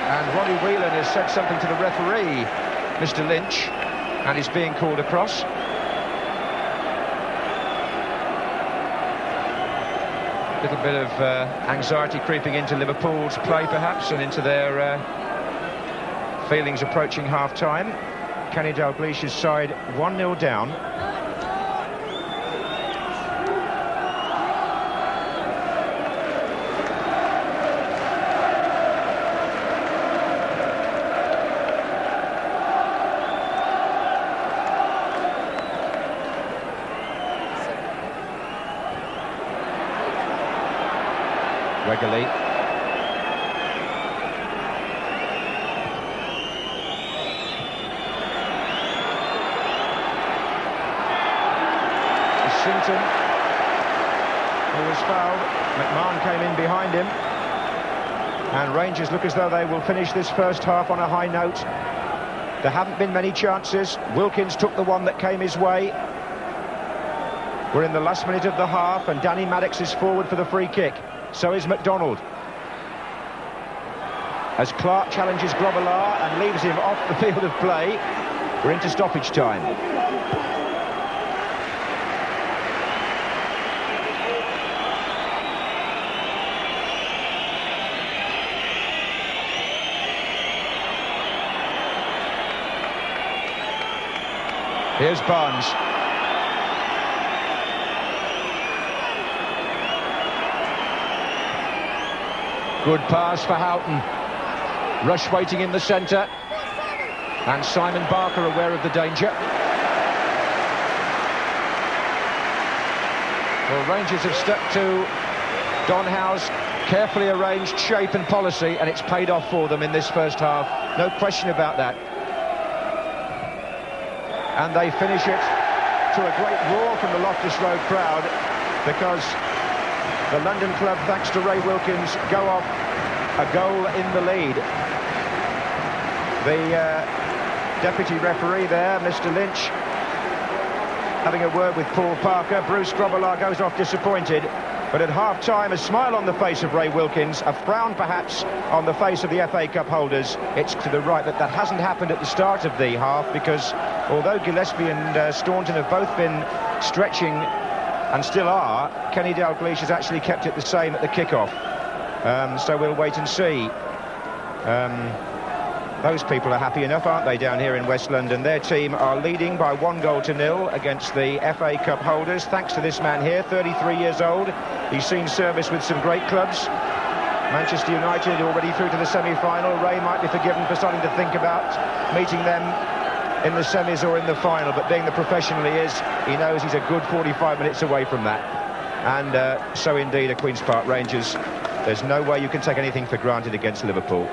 And Ronnie Whelan has said something to the referee, Mr. Lynch, and is being called across. A little bit of anxiety creeping into Liverpool's play perhaps, and into their feelings approaching half-time. Kenny Dalglish's side 1-0 down. Wegerle. Sinton, who was fouled. McMahon came in behind him. And Rangers look as though they will finish this first half on a high note. There haven't been many chances. Wilkins took the one that came his way. We're in the last minute of the half, and Danny Maddox is forward for the free kick. So is McDonald. As Clark challenges Grobbelaar and leaves him off the field of play, we're into stoppage time. Here's Barnes. Good pass for Houghton. Rush waiting in the centre. And Simon Barker aware of the danger. Well, Rangers have stuck to Don Howe's carefully arranged shape and policy, and it's paid off for them in this first half. No question about that. And they finish it to a great roar from the Loftus Road crowd, because the London club, thanks to Ray Wilkins, go off a goal in the lead. The deputy referee there, Mr. Lynch, having a word with Paul Parker. Bruce Grobbelaar goes off disappointed, but at half-time, a smile on the face of Ray Wilkins, a frown perhaps on the face of the FA Cup holders. It's to the right that hasn't happened at the start of the half, because although Gillespie and Staunton have both been stretching and still are, Kenny Dalglish has actually kept it the same at the kick-off. So we'll wait and see. Those people are happy enough, aren't they, down here in West London? Their team are leading by 1-0 against the FA Cup holders, thanks to this man here, 33 years old. He's seen service with some great clubs. Manchester United already through to the semi-final. Ray might be forgiven for starting to think about meeting them in the semis or in the final, but being the professional he is, he knows he's a good 45 minutes away from that. And so indeed are Queen's Park Rangers. There's no way you can take anything for granted against Liverpool.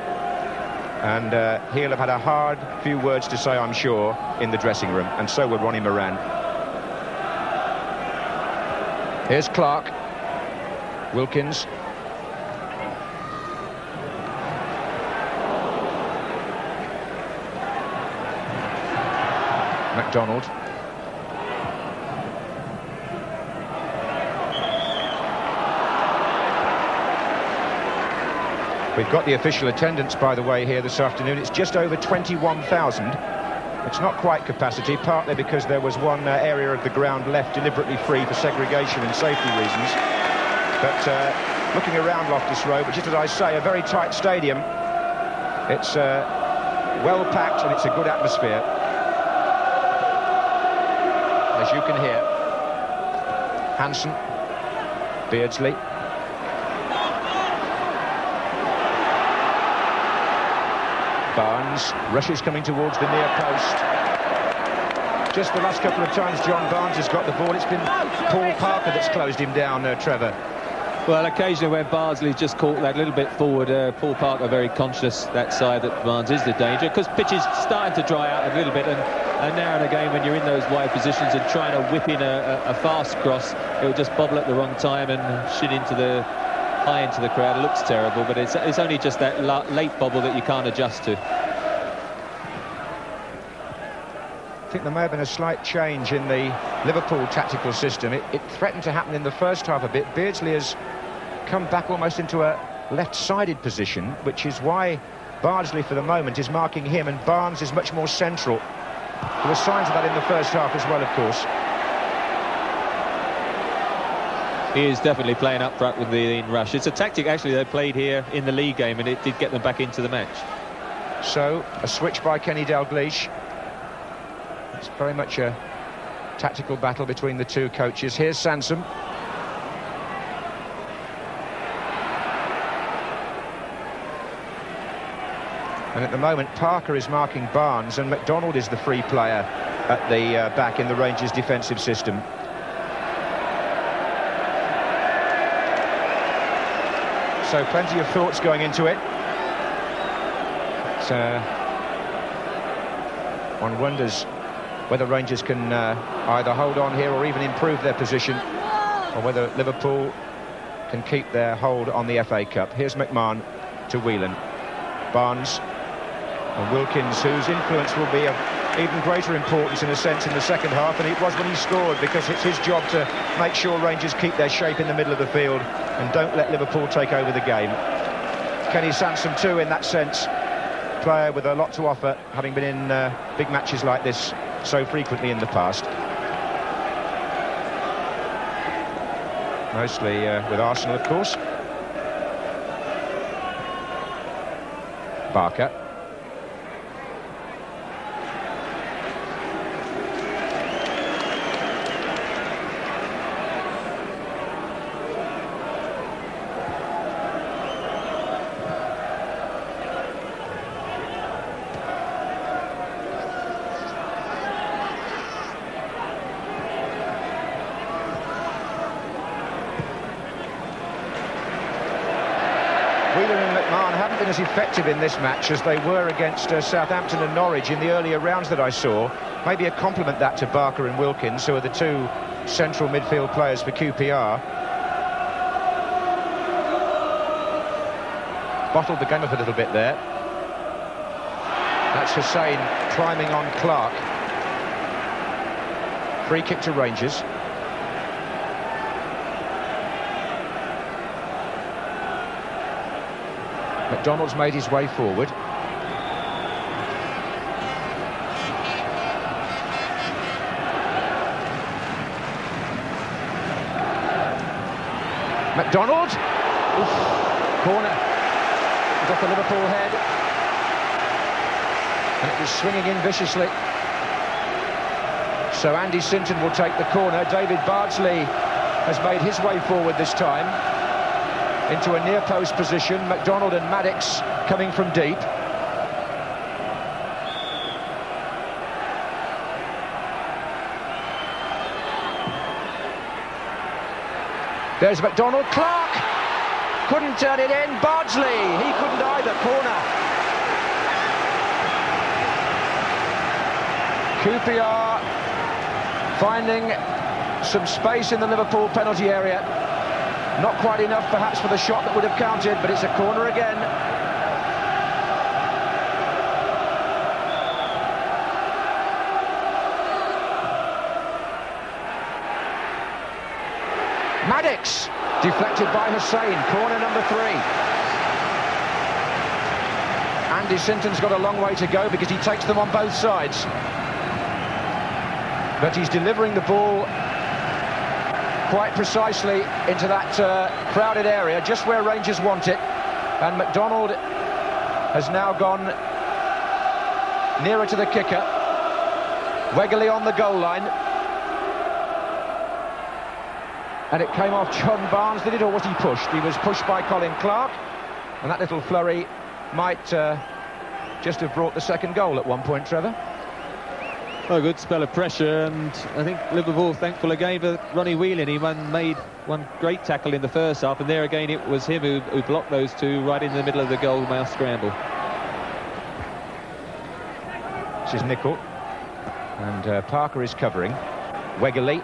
And he'll have had a hard few words to say, I'm sure, in the dressing room, and so will Ronnie Moran. Here's Clark. Wilkins. MacDonald. We've got the official attendance, by the way, here this afternoon. It's just over 21,000. It's not quite capacity, partly because there was one area of the ground left deliberately free for segregation and safety reasons. But looking around Loftus Road, which is, as I say, a very tight stadium, it's well packed and it's a good atmosphere. As you can hear, Hansen, Beardsley. Barnes, rushes coming towards the near post. Just the last couple of times John Barnes has got the ball, it's been Paul Parker that's closed him down, Trevor. Well, occasionally when Bardsley just caught that little bit forward, Paul Parker very conscious that side that Barnes is the danger, because pitch is starting to dry out a little bit, and now and again when you're in those wide positions and trying to whip in a fast cross, it will just bobble at the wrong time and shit into the high into the crowd. It looks terrible, but it's only just that late bobble that you can't adjust to. I think there may have been a slight change in the Liverpool tactical system. It threatened to happen in the first half a bit. Beardsley has come back almost into a left-sided position, which is why Bardsley for the moment is marking him, and Barnes is much more central. There were signs of that in the first half as well, of course. He is definitely playing up front with the in-rush. It's a tactic, actually, they played here in the league game, and it did get them back into the match. So, a switch by Kenny Dalglish. It's very much a tactical battle between the two coaches. Here's Sansom. And at the moment, Parker is marking Barnes, and MacDonald is the free player at the back in the Rangers' defensive system. So plenty of thoughts going into it. One wonders whether Rangers can either hold on here or even improve their position, or whether Liverpool can keep their hold on the FA Cup. Here's McMahon to Whelan. Barnes and Wilkins, whose influence will be of even greater importance in a sense in the second half, and it was when he scored, because it's his job to make sure Rangers keep their shape in the middle of the field and don't let Liverpool take over the game. Kenny Sansom too, in that sense, player with a lot to offer, having been in big matches like this so frequently in the past. Mostly with Arsenal, of course. Barker. Whelan and McMahon haven't been as effective in this match as they were against Southampton and Norwich in the earlier rounds that I saw. Maybe a compliment that to Barker and Wilkins, who are the two central midfield players for QPR. Bottled the game up a little bit there. That's Hussain climbing on Clark. Free kick to Rangers. McDonald's made his way forward. McDonald. Oof. Corner. Got the Liverpool head. And it was swinging in viciously. So Andy Sinton will take the corner. David Bardsley has made his way forward this time into a near post position. McDonald and Maddox coming from deep. There's McDonald. Clark couldn't turn it in. Bardsley, he couldn't either. Corner. QPR finding some space in the Liverpool penalty area. Not quite enough perhaps for the shot that would have counted, but it's a corner again. Maddox, deflected by Hussain, corner number 3. Andy Sinton's got a long way to go because he takes them on both sides. But he's delivering the ball quite precisely into that crowded area, just where Rangers want it. And McDonald has now gone nearer to the kicker. Wegley on the goal line. And it came off John Barnes, did it, or was he pushed? He was pushed by Colin Clark. And that little flurry might just have brought the second goal at one point, Trevor. Oh, a good spell of pressure, and I think Liverpool thankful again for Ronnie Whelan. He made one great tackle in the first half, and there again it was him who blocked those two right in the middle of the goal mouth scramble. This is Nicol, and Parker is covering. Wegley,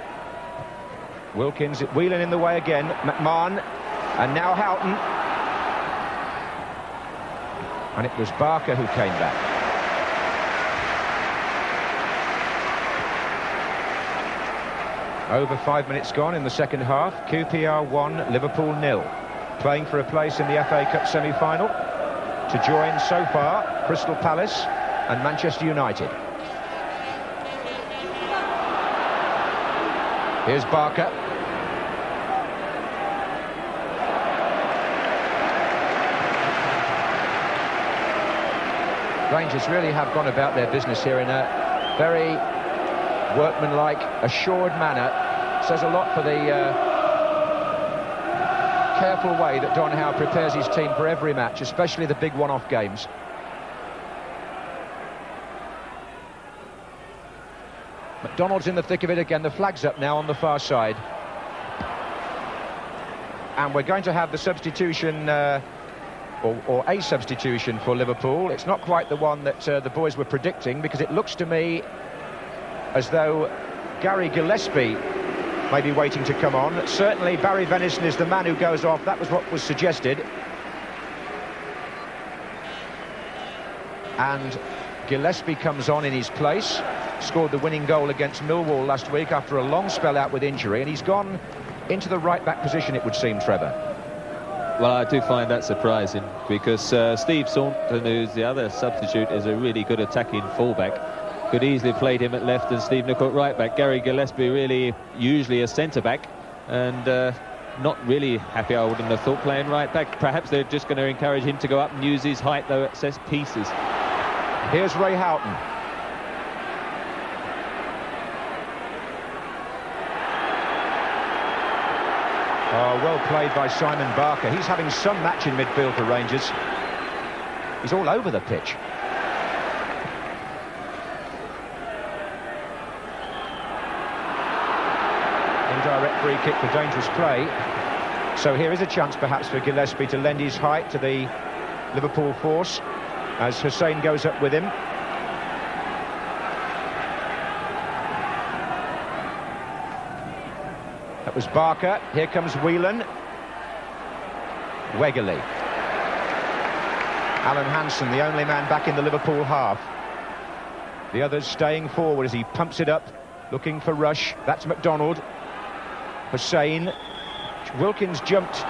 Wilkins, Whelan in the way again. McMahon, and now Houghton, and it was Barker who came back. Over 5 minutes gone in the second half. QPR 1, Liverpool 0. Playing for a place in the FA Cup semi-final. To join so far Crystal Palace and Manchester United. Here's Barker. Rangers really have gone about their business here in a very workmanlike, assured manner. Says a lot for the careful way that Don Howe prepares his team for every match, especially the big one-off games. McDonald's in the thick of it again. The flag's up now on the far side. And we're going to have the substitution, or a substitution for Liverpool. It's not quite the one that the boys were predicting, because it looks to me as though Gary Gillespie may be waiting to come on. Certainly Barry Venison is the man who goes off. That was what was suggested. And Gillespie comes on in his place. Scored the winning goal against Millwall last week after a long spell out with injury, and he's gone into the right-back position, it would seem, Trevor. Well, I do find that surprising, because Steve Saunton, who's the other substitute, is a really good attacking fullback. Could easily have played him at left and Steve Nicol at right back. Gary Gillespie really usually a centre back, and not really happy, I wouldn't have thought, playing right back. Perhaps they're just going to encourage him to go up and use his height though at set pieces. Here's Ray Houghton. Oh, well played by Simon Barker. He's having some match in midfield for Rangers. He's all over the pitch. Indirect free kick for dangerous play. So here is a chance perhaps for Gillespie to lend his height to the Liverpool force as Hussein goes up with him. That was Barker. Here comes Whelan. Wegerle. Alan Hansen, the only man back in the Liverpool half. The others staying forward as he pumps it up, looking for Rush. That's McDonald. Hussein. Wilkins jumped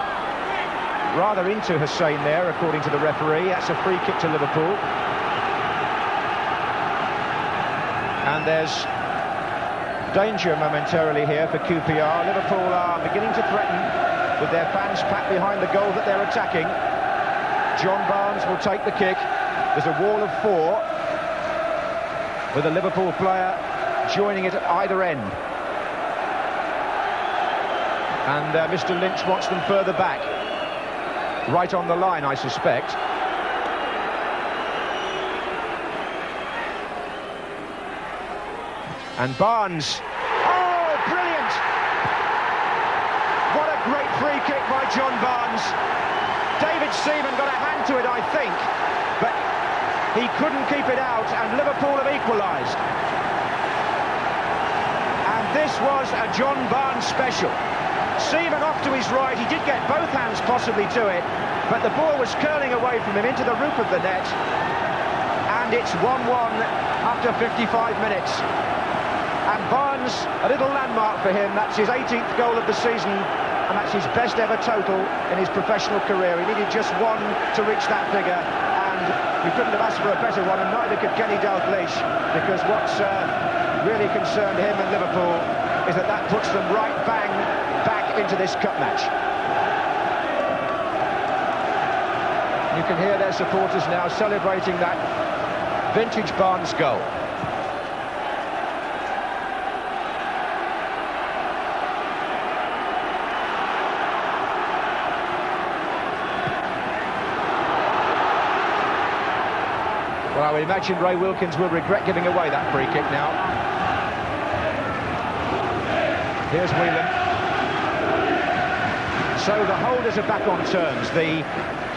rather into Hussein there, according to the referee. That's a free kick to Liverpool. And there's danger momentarily here for QPR. Liverpool are beginning to threaten with their fans packed behind the goal that they're attacking. John Barnes will take the kick. There's a wall of four with a Liverpool player joining it at either end. And Mr. Lynch wants them further back. Right on the line, I suspect. And Barnes. Oh, brilliant! What a great free kick by John Barnes. David Seaman got a hand to it, I think, but he couldn't keep it out, and Liverpool have equalised. And this was a John Barnes special. Seaman off to his right, he did get both hands possibly to it, but the ball was curling away from him into the roof of the net, and it's 1-1 after 55 minutes. And Barnes, a little landmark for him. That's his 18th goal of the season, and that's his best ever total in his professional career. He needed just one to reach that figure, and we couldn't have asked for a better one, and neither could Kenny Dalglish, because what's really concerned him and Liverpool is that puts them right bang back into this cup match. You can hear their supporters now celebrating that vintage Barnes goal. Well, I would imagine Ray Wilkins will regret giving away that free kick now. Here's Whelan. So the holders are back on terms. The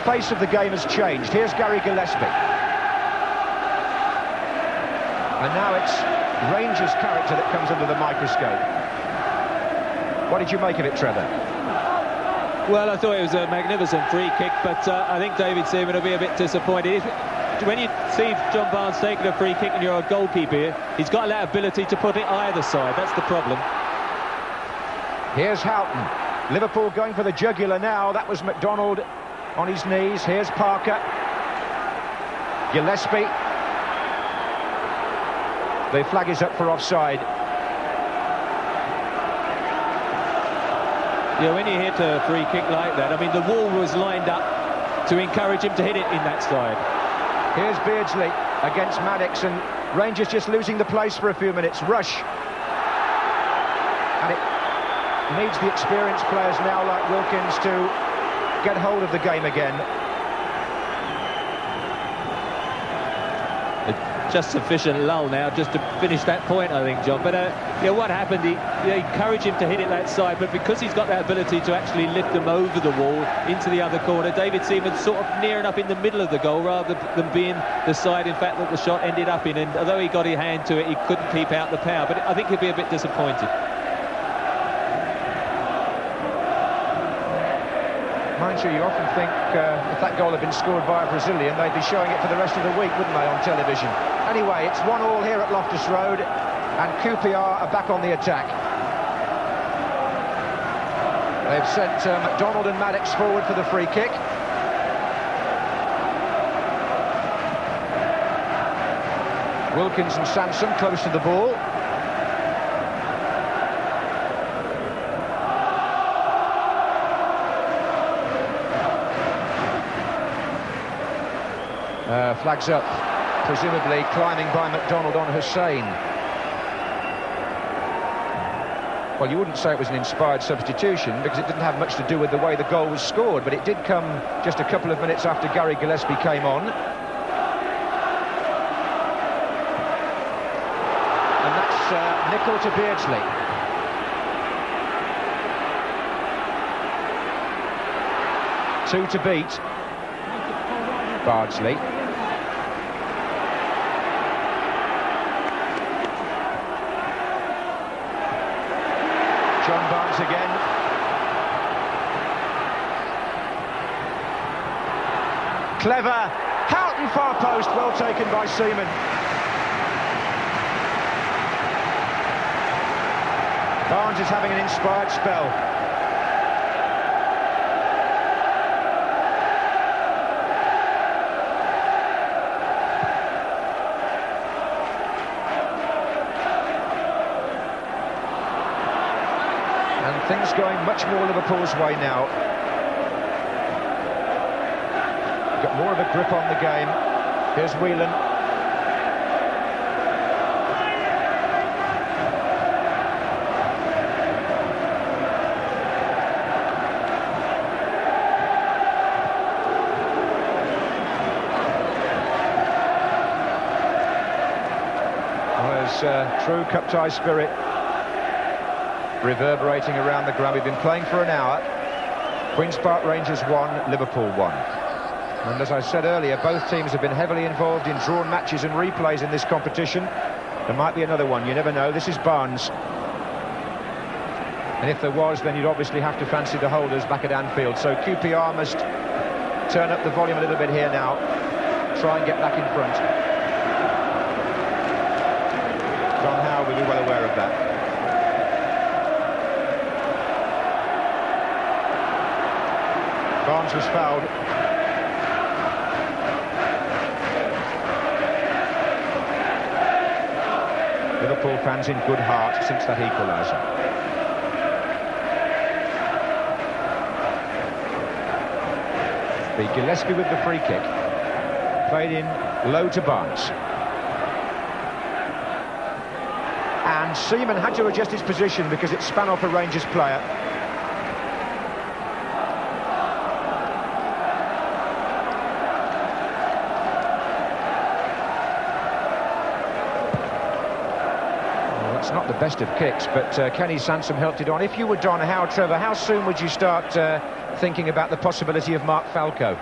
face of the game has changed. Here's Gary Gillespie. And now it's Rangers' character that comes under the microscope. What did you make of it, Trevor? Well, I thought it was a magnificent free kick, but I think David Seaman will be a bit disappointed. When you see John Barnes taking a free kick and you're a goalkeeper, he's got that ability to put it either side. That's the problem. Here's Houghton. Liverpool going for the jugular now. That was McDonald on his knees. Here's Parker. Gillespie. The flag is up for offside. Yeah, when you hit a free kick like that, I mean, the wall was lined up to encourage him to hit it in that side. Here's Beardsley against Maddox, and Rangers just losing the place for a few minutes. Rush. And it needs the experienced players now like Wilkins to get hold of the game again. Just sufficient lull now just to finish that point, I think, John. But what happened, he encouraged him to hit it that side, but because he's got that ability to actually lift them over the wall into the other corner, David Seaman sort of near enough in the middle of the goal rather than being the side, in fact, that the shot ended up in. And although he got his hand to it, he couldn't keep out the power. But I think he'll be a bit disappointed. Mind you, you often think if that goal had been scored by a Brazilian, they'd be showing it for the rest of the week, wouldn't they, on television? Anyway, it's 1-1 here at Loftus Road, and QPR are back on the attack. They've sent McDonald and Maddox forward for the free kick. Wilkins and Sansom close to the ball. Flags up, presumably climbing by McDonald on Hussein. Well, you wouldn't say it was an inspired substitution because it didn't have much to do with the way the goal was scored, but it did come just a couple of minutes after Gary Gillespie came on. And that's Nicol to Beardsley. 2 to beat. Bardsley. John Barnes again. Clever. Houghton far post, well taken by Seaman. Barnes is having an inspired spell. And things going much more Liverpool's way now. Got more of a grip on the game. Here's Whelan. There's true cup tie spirit reverberating around the ground. We've been playing for an hour. Queen's Park Rangers 1, Liverpool 1. And as I said earlier, both teams have been heavily involved in drawn matches and replays in this competition. There might be another one, you never know. This is Barnes. And if there was, then you'd obviously have to fancy the holders back at Anfield. So QPR must turn up the volume a little bit here now. Try and get back in front. John Howe will be well aware of that. Barnes was fouled. Liverpool fans in good heart since that equaliser. Gillespie with the free kick. Played in low to Barnes. And Seaman had to adjust his position because it span off a Rangers player. Not the best of kicks, but Kenny Sansom helped it on. If you were Don Howe, Trevor, how soon would you start thinking about the possibility of Mark Falco?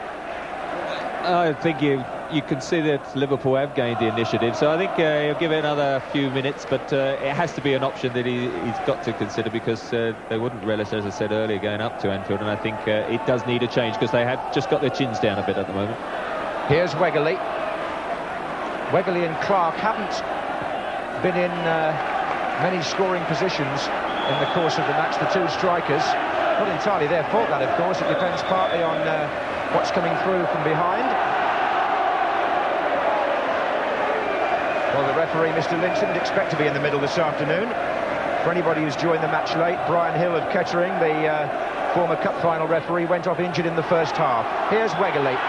I think you can see that Liverpool have gained the initiative, so I think he'll give it another few minutes, but it has to be an option that he's got to consider, because they wouldn't relish, as I said earlier, going up to Anfield, and I think it does need a change, because they have just got their chins down a bit at the moment. Here's Wegerle. Wegerle and Clark haven't been in many scoring positions in the course of the match, the two strikers. Not entirely their fault, that, of course. It depends partly on what's coming through from behind. Well, the referee, Mr. Lynch, didn't expect to be in the middle this afternoon. For anybody who's joined the match late, Brian Hill of Kettering, the former cup final referee, went off injured in the first half. Here's Wegerle.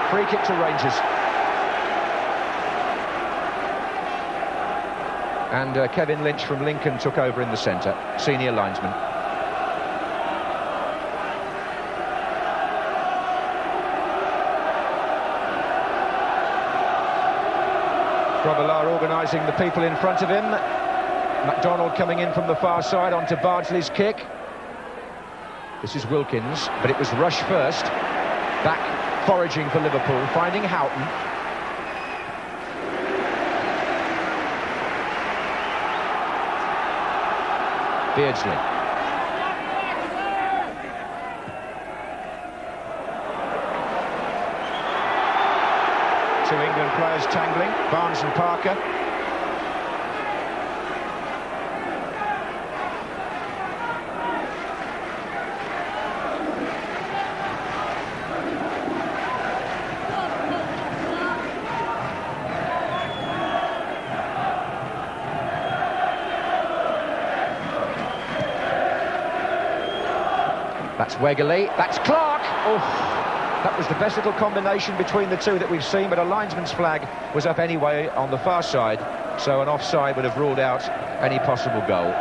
Free kick to Rangers. And Kevin Lynch from Lincoln took over in the centre, senior linesman. Grobbelaar organising the people in front of him. MacDonald coming in from the far side onto Bardsley's kick. This is Wilkins, but it was Rush first. Back foraging for Liverpool, finding Houghton. Beardsley. Two England players tangling, Barnes and Parker. That's Wegerle, that's Clark! Oh, that was the best little combination between the two that we've seen, but a linesman's flag was up anyway on the far side, so an offside would have ruled out any possible goal.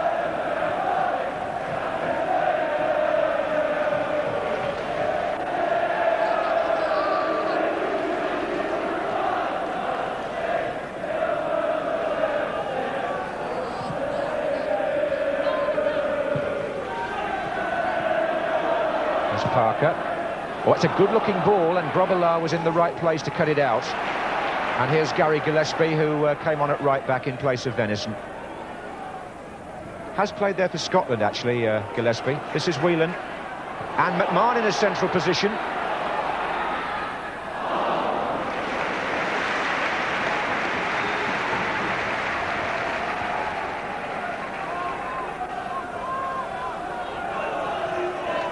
Parker. Oh, it's a good-looking ball, and Grobbelaar was in the right place to cut it out. And here's Gary Gillespie, who came on at right back in place of Venison. Has played there for Scotland, actually, Gillespie. This is Whelan. And McMahon in a central position.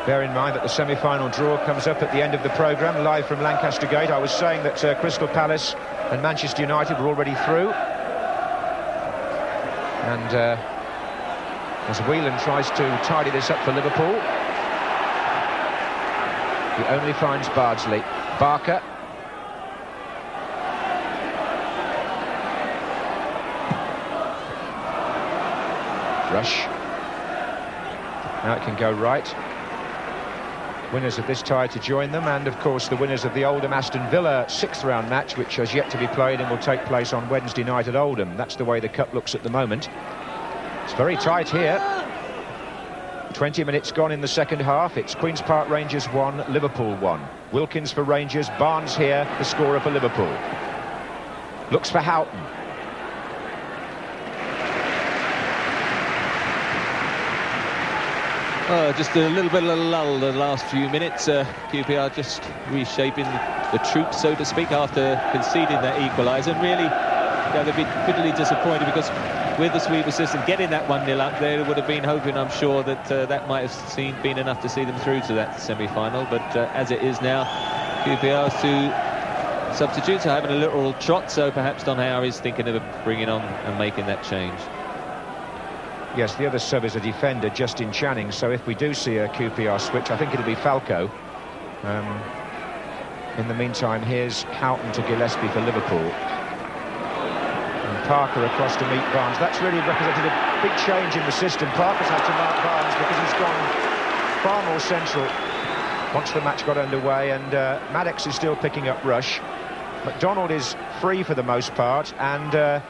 Bear in mind that the semi-final draw comes up at the end of the programme, live from Lancaster Gate. I was saying that Crystal Palace and Manchester United were already through. And as Whelan tries to tidy this up for Liverpool, he only finds Bardsley. Barker. Rush. Now it can go right. Winners of this tie to join them, and of course the winners of the Oldham-Aston Villa 6th round match, which has yet to be played and will take place on Wednesday night at Oldham. That's the way the cup looks at the moment. It's very tight here. 20 minutes gone in the second half. It's Queen's Park Rangers 1, Liverpool 1. Wilkins for Rangers, Barnes here, the scorer for Liverpool. Looks for Houghton. Just a little bit of a lull the last few minutes. QPR just reshaping the troops, so to speak, after conceding that equaliser. And really, they've been bitterly disappointed because with the sweeper system getting that 1-0 up, they would have been hoping, I'm sure, that that might have been enough to see them through to that semi-final. But as it is now, QPR's two substitutes are having a little trot, so perhaps Don Howe is thinking of bringing on and making that change. Yes, the other sub is a defender, Justin Channing, so if we do see a QPR switch, I think it'll be Falco. In the meantime, here's Houghton to Gillespie for Liverpool. And Parker across to meet Barnes. That's really represented a big change in the system. Parker's had to mark Barnes because he's gone far more central once the match got underway, and Maddox is still picking up rush. McDonald is free for the most part, and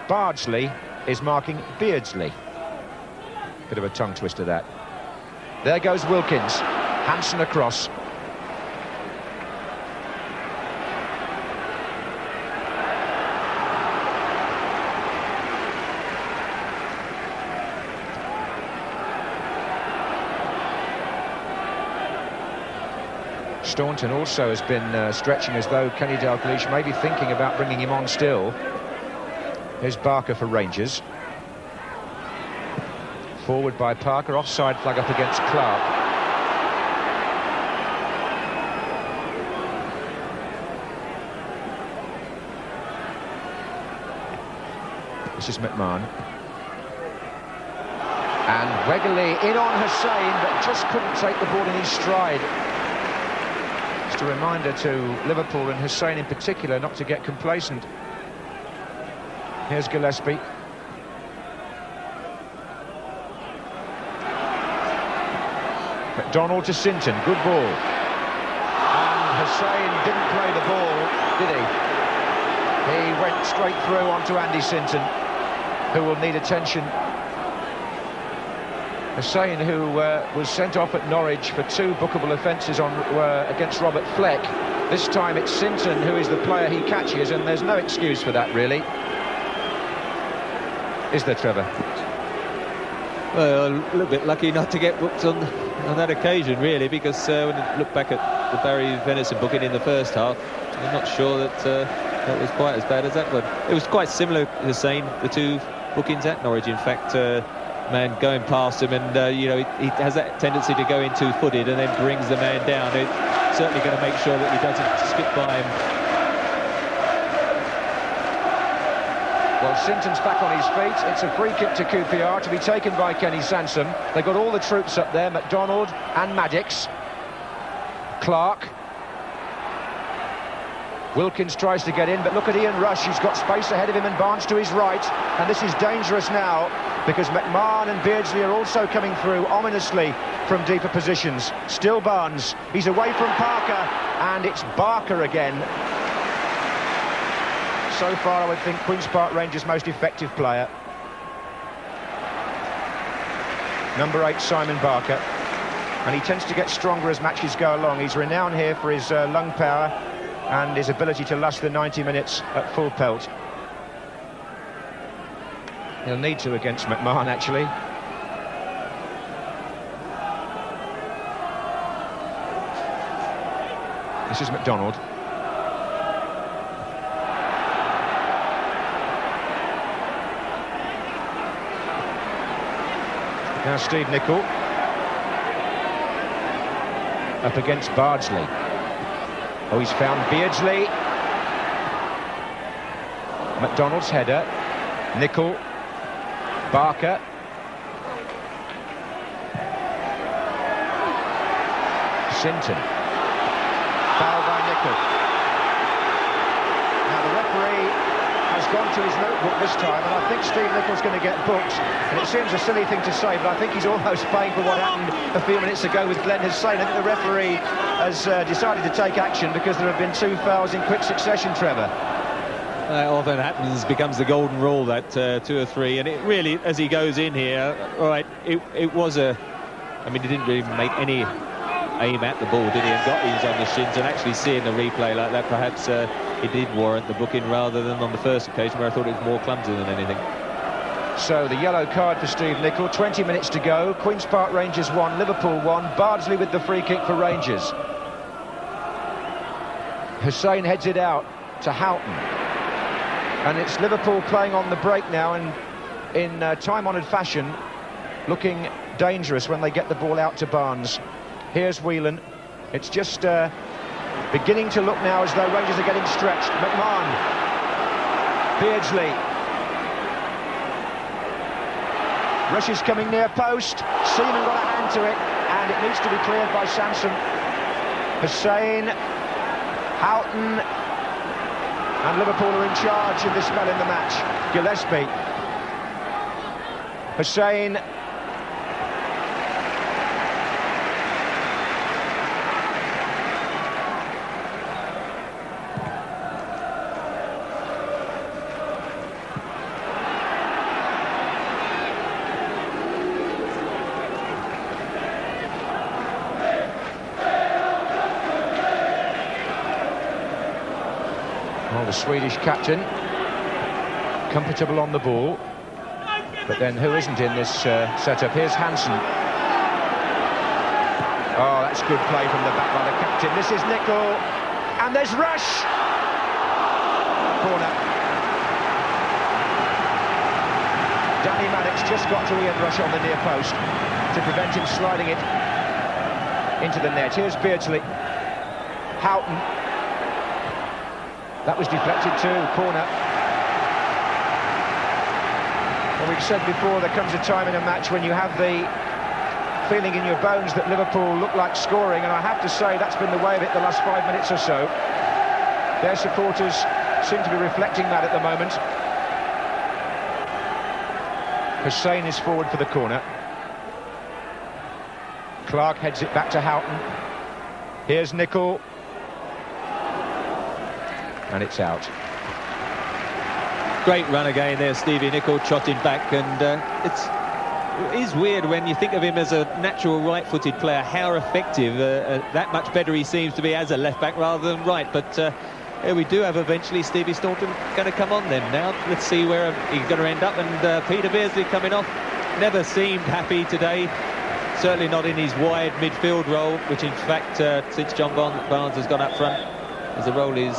Bardsley is marking Beardsley. Bit of a tongue twister, that. There goes Wilkins. Hansen across. Staunton also has been stretching as though Kenny Dalglish may be thinking about bringing him on still. Here's Barker for Rangers. Forward by Parker, offside flag up against Clark. This is McMahon. And Wegerle in on Hussain, but just couldn't take the ball in his stride. Just a reminder to Liverpool and Hussain in particular not to get complacent. Here's Gillespie. McDonald to Sinton, good ball. And Hussain didn't play the ball, did he? He went straight through onto Andy Sinton, who will need attention. Hussain, who was sent off at Norwich for 2 bookable offences against Robert Fleck. This time it's Sinton who is the player he catches, and there's no excuse for that, really. Is there, Trevor? Well, a little bit lucky not to get booked on that occasion, really, because when you look back at the Barry Venison booking in the first half, I'm not sure that that was quite as bad as that one. It was quite similar, the same, the 2 bookings at Norwich. In fact, man going past him, and you know, he has that tendency to go in 2-footed and then brings the man down. It's certainly going to make sure that he doesn't skip by him. Well, Sinton's back on his feet. It's a free kick to QPR to be taken by Kenny Sansom. They've got all the troops up there, McDonald and Maddox. Clark. Wilkins tries to get in, but look at Ian Rush. He's got space ahead of him, and Barnes to his right. And this is dangerous now, because McMahon and Beardsley are also coming through ominously from deeper positions. Still Barnes. He's away from Parker, and it's Barker again. So far, I would think Queen's Park Rangers' most effective player. Number 8, Simon Barker. and he tends to get stronger as matches go along. He's renowned here for his lung power and his ability to last the 90 minutes at full pelt. He'll need to against McMahon, actually. This is McDonald. Now Steve Nicol up against Bardsley. Oh, he's found Beardsley. McDonald's header. Nicol. Barker. Sinton. Foul by Nicol. Now the referee has gone to his notebook this time, and I think Steve Nichol's going to get booked. And it seems a silly thing to say, but I think he's almost paying for what happened a few minutes ago with Glenn Hussein. I think the referee has decided to take action because there have been 2 fouls in quick succession, Trevor. Often happens, becomes the golden rule, that 2 or 3, and it really, as he goes in here, all right, it was a, I mean, he didn't really make any aim at the ball, did he, and got his on the shins, and actually seeing the replay like that, perhaps it did warrant the booking rather than on the first occasion where I thought it was more clumsy than anything. So the yellow card for Steve Nicol, 20 minutes to go. Queen's Park Rangers 1, Liverpool 1, Bardsley with the free kick for Rangers. Hussein heads it out to Houghton. And it's Liverpool playing on the break now, and in time-honoured fashion, looking dangerous when they get the ball out to Barnes. Here's Whelan. It's just beginning to look now as though Rangers are getting stretched. McMahon. Beardsley. Rush is coming near post. Seaman got a hand to it, and it needs to be cleared by Sansom. Hussein. Houghton. And Liverpool are in charge in this spell in the match. Gillespie. Hussein. The Swedish captain, comfortable on the ball, but then who isn't in this setup? Here's Hansen. Oh, that's good play from the back by the captain. This is Nicol, and there's Rush. Corner. Danny Maddox just got to Ian Rush on the near post to prevent him sliding it into the net. Here's Beardsley. Houghton. That was deflected too, corner. Well, we've said before, there comes a time in a match when you have the feeling in your bones that Liverpool look like scoring, and I have to say that's been the way of it the last 5 minutes or so. Their supporters seem to be reflecting that at the moment. Hussein is forward for the corner. Clark heads it back to Houghton. Here's Nicol. And it's out. Great run again there, Stevie Nicol trotting back, and it is weird when you think of him as a natural right-footed player, how effective, that much better he seems to be as a left-back rather than right, but here we do have eventually Stevie Staunton going to come on then now. Let's see where he's going to end up, and Peter Beardsley coming off. Never seemed happy today, certainly not in his wide midfield role, which in fact, since John Barnes has gone up front, as the role is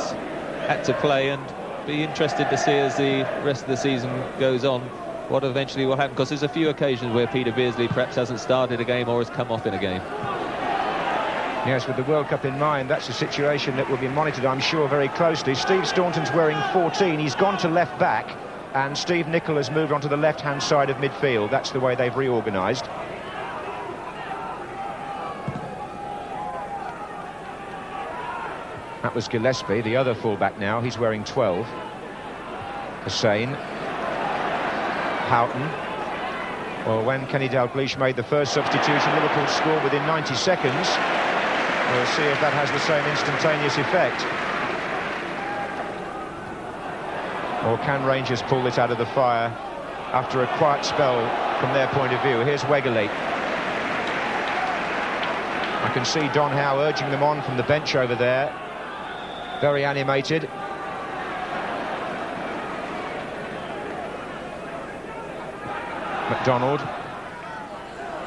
had to play, and be interested to see as the rest of the season goes on what eventually will happen, because there's a few occasions where Peter Beardsley perhaps hasn't started a game or has come off in a game. Yes, with the World Cup in mind, that's a situation that will be monitored, I'm sure, very closely. Steve Staunton's wearing 14. He's gone to left back, and Steve Nicol has moved onto the left-hand side of midfield. That's the way they've reorganised. That was Gillespie, the other fullback now. He's wearing 12. Hussein. Houghton. Well, when Kenny Dalglish made the first substitution, Liverpool scored within 90 seconds. We'll see if that has the same instantaneous effect. Or can Rangers pull this out of the fire after a quiet spell from their point of view? Here's Wegerle. I can see Don Howe urging them on from the bench over there. Very animated. McDonald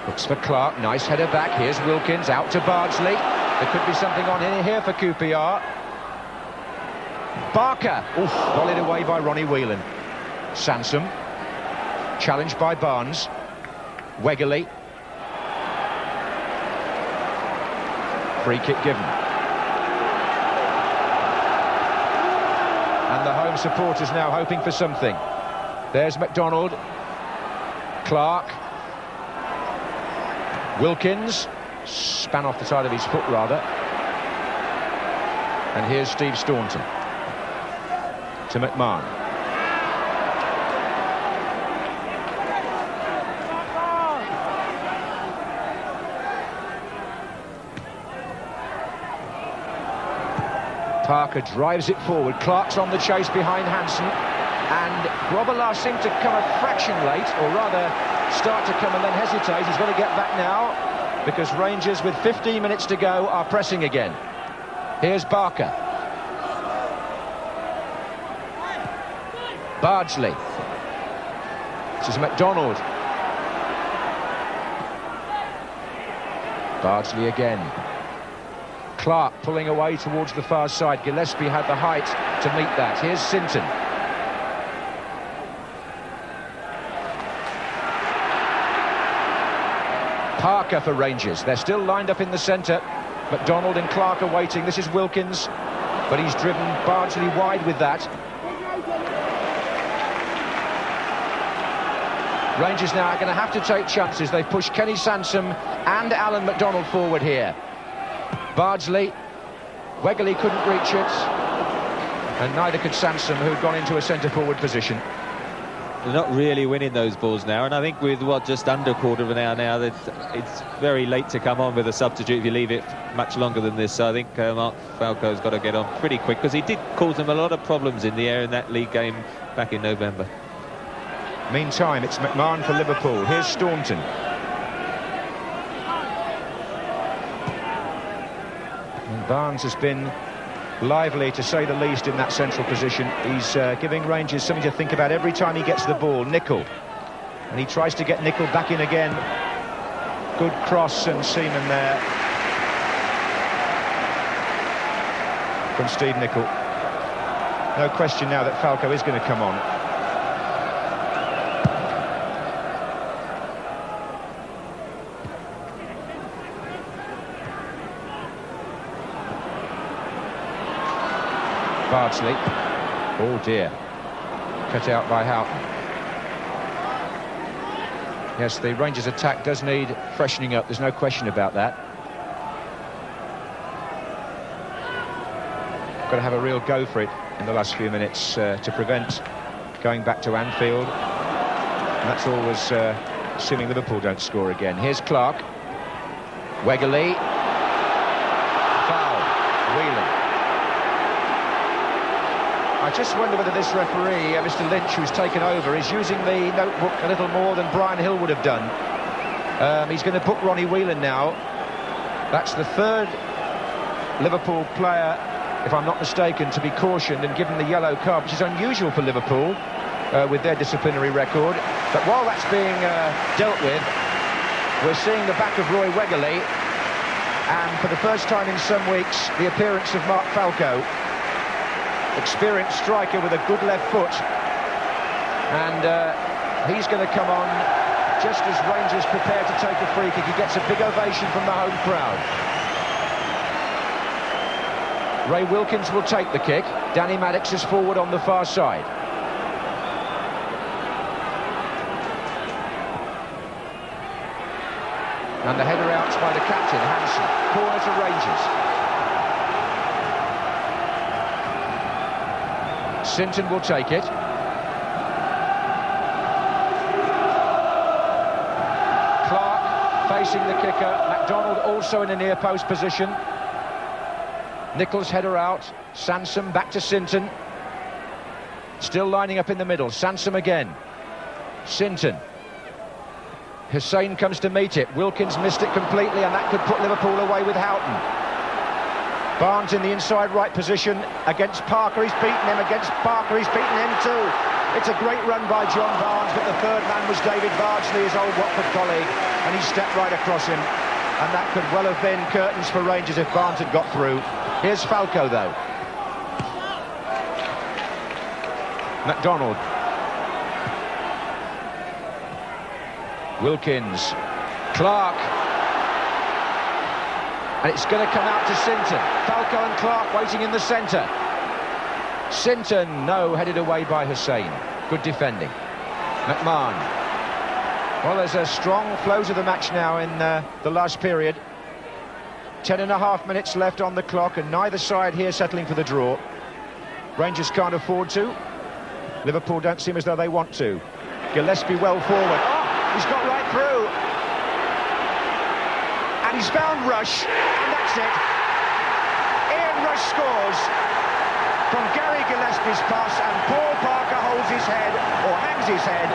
looks for Clark. Nice header back. Here's Wilkins out to Bardsley. There could be something on in here for QPR. Barker. Oof, volleyed away by Ronnie Whelan. Sansom. Challenged by Barnes. Wegerle. Free kick given. And the home supporters now hoping for something. There's McDonald. Clark. Wilkins. Span off the side of his foot, rather. And here's Steve Staunton. To McMahon. Parker drives it forward. Clark's on the chase behind Hansen. And Grobbelaar seemed to come a fraction late, or rather start to come and then hesitate. He's got to get back now, because Rangers, with 15 minutes to go, are pressing again. Here's Barker. Bardsley. This is McDonald. Bardsley again. Clark pulling away towards the far side. Gillespie had the height to meet that. Here's Sinton. Parker for Rangers. They're still lined up in the centre. McDonald and Clark are waiting. This is Wilkins, but he's driven Bardsley wide with that. Rangers now are going to have to take chances. They've pushed Kenny Sansom and Alan McDonald forward here. Bardsley. Wegerle couldn't reach it, and neither could Sansom, who'd gone into a centre-forward position. They're not really winning those balls now, and I think with just under a quarter of an hour now, that it's very late to come on with a substitute if you leave it much longer than this. So I think Mark Falco's got to get on pretty quick, because he did cause them a lot of problems in the air in that league game back in November. Meantime, it's McMahon for Liverpool. Here's Staunton. And Barnes has been lively, to say the least, in that central position. He's giving Rangers something to think about every time he gets the ball. Nicol. And he tries to get Nicol back in again. Good cross and Seaman there from Steve Nicol. No question now that Falco is going to come on. Bardsley. Oh dear. Cut out by Houghton. Yes, the Rangers attack does need freshening up. There's no question about that. Got to have a real go for it in the last few minutes to prevent going back to Anfield. And that's always assuming Liverpool don't score again. Here's Clark. Wegerle. Foul. Whelan. I just wonder whether this referee, Mr. Lynch, who's taken over, is using the notebook a little more than Brian Hill would have done. He's going to book Ronnie Whelan now. That's the third Liverpool player, if I'm not mistaken, to be cautioned and given the yellow card, which is unusual for Liverpool with their disciplinary record. But while that's being dealt with, we're seeing the back of Roy Wegerle, and for the first time in some weeks, the appearance of Mark Falco. Experienced striker with a good left foot, and he's going to come on just as Rangers prepare to take a free kick. He gets a big ovation from the home crowd. Ray Wilkins will take the kick. Danny Maddox is forward on the far side. And the header out by the captain, Hansen. Corner to Rangers. Sinton will take it. Clark facing the kicker. McDonald also in a near post position. Nichols header out. Sansom back to Sinton. Still lining up in the middle. Sansom again. Sinton. Hussein comes to meet it. Wilkins missed it completely, and that could put Liverpool away with Houghton. Barnes in the inside right position against Parker. He's beaten him. Against Parker, he's beaten him too. It's a great run by John Barnes, but the third man was David Bardsley, his old Watford colleague, and he stepped right across him. And that could well have been curtains for Rangers if Barnes had got through. Here's Falco, though. McDonald. Wilkins. Clark. And it's going to come out to Sinton. Falco and Clark waiting in the centre. Sinton, no, headed away by Hussein. Good defending. McMahon. Well, there's a strong flow to the match now in the last period. 10.5 minutes left on the clock, and neither side here settling for the draw. Rangers can't afford to. Liverpool don't seem as though they want to. Gillespie well forward. Oh, he's got right through. And he's found Rush, and that's it. Ian Rush scores from Gary Gillespie's pass, and Paul Parker holds his head, or hangs his head,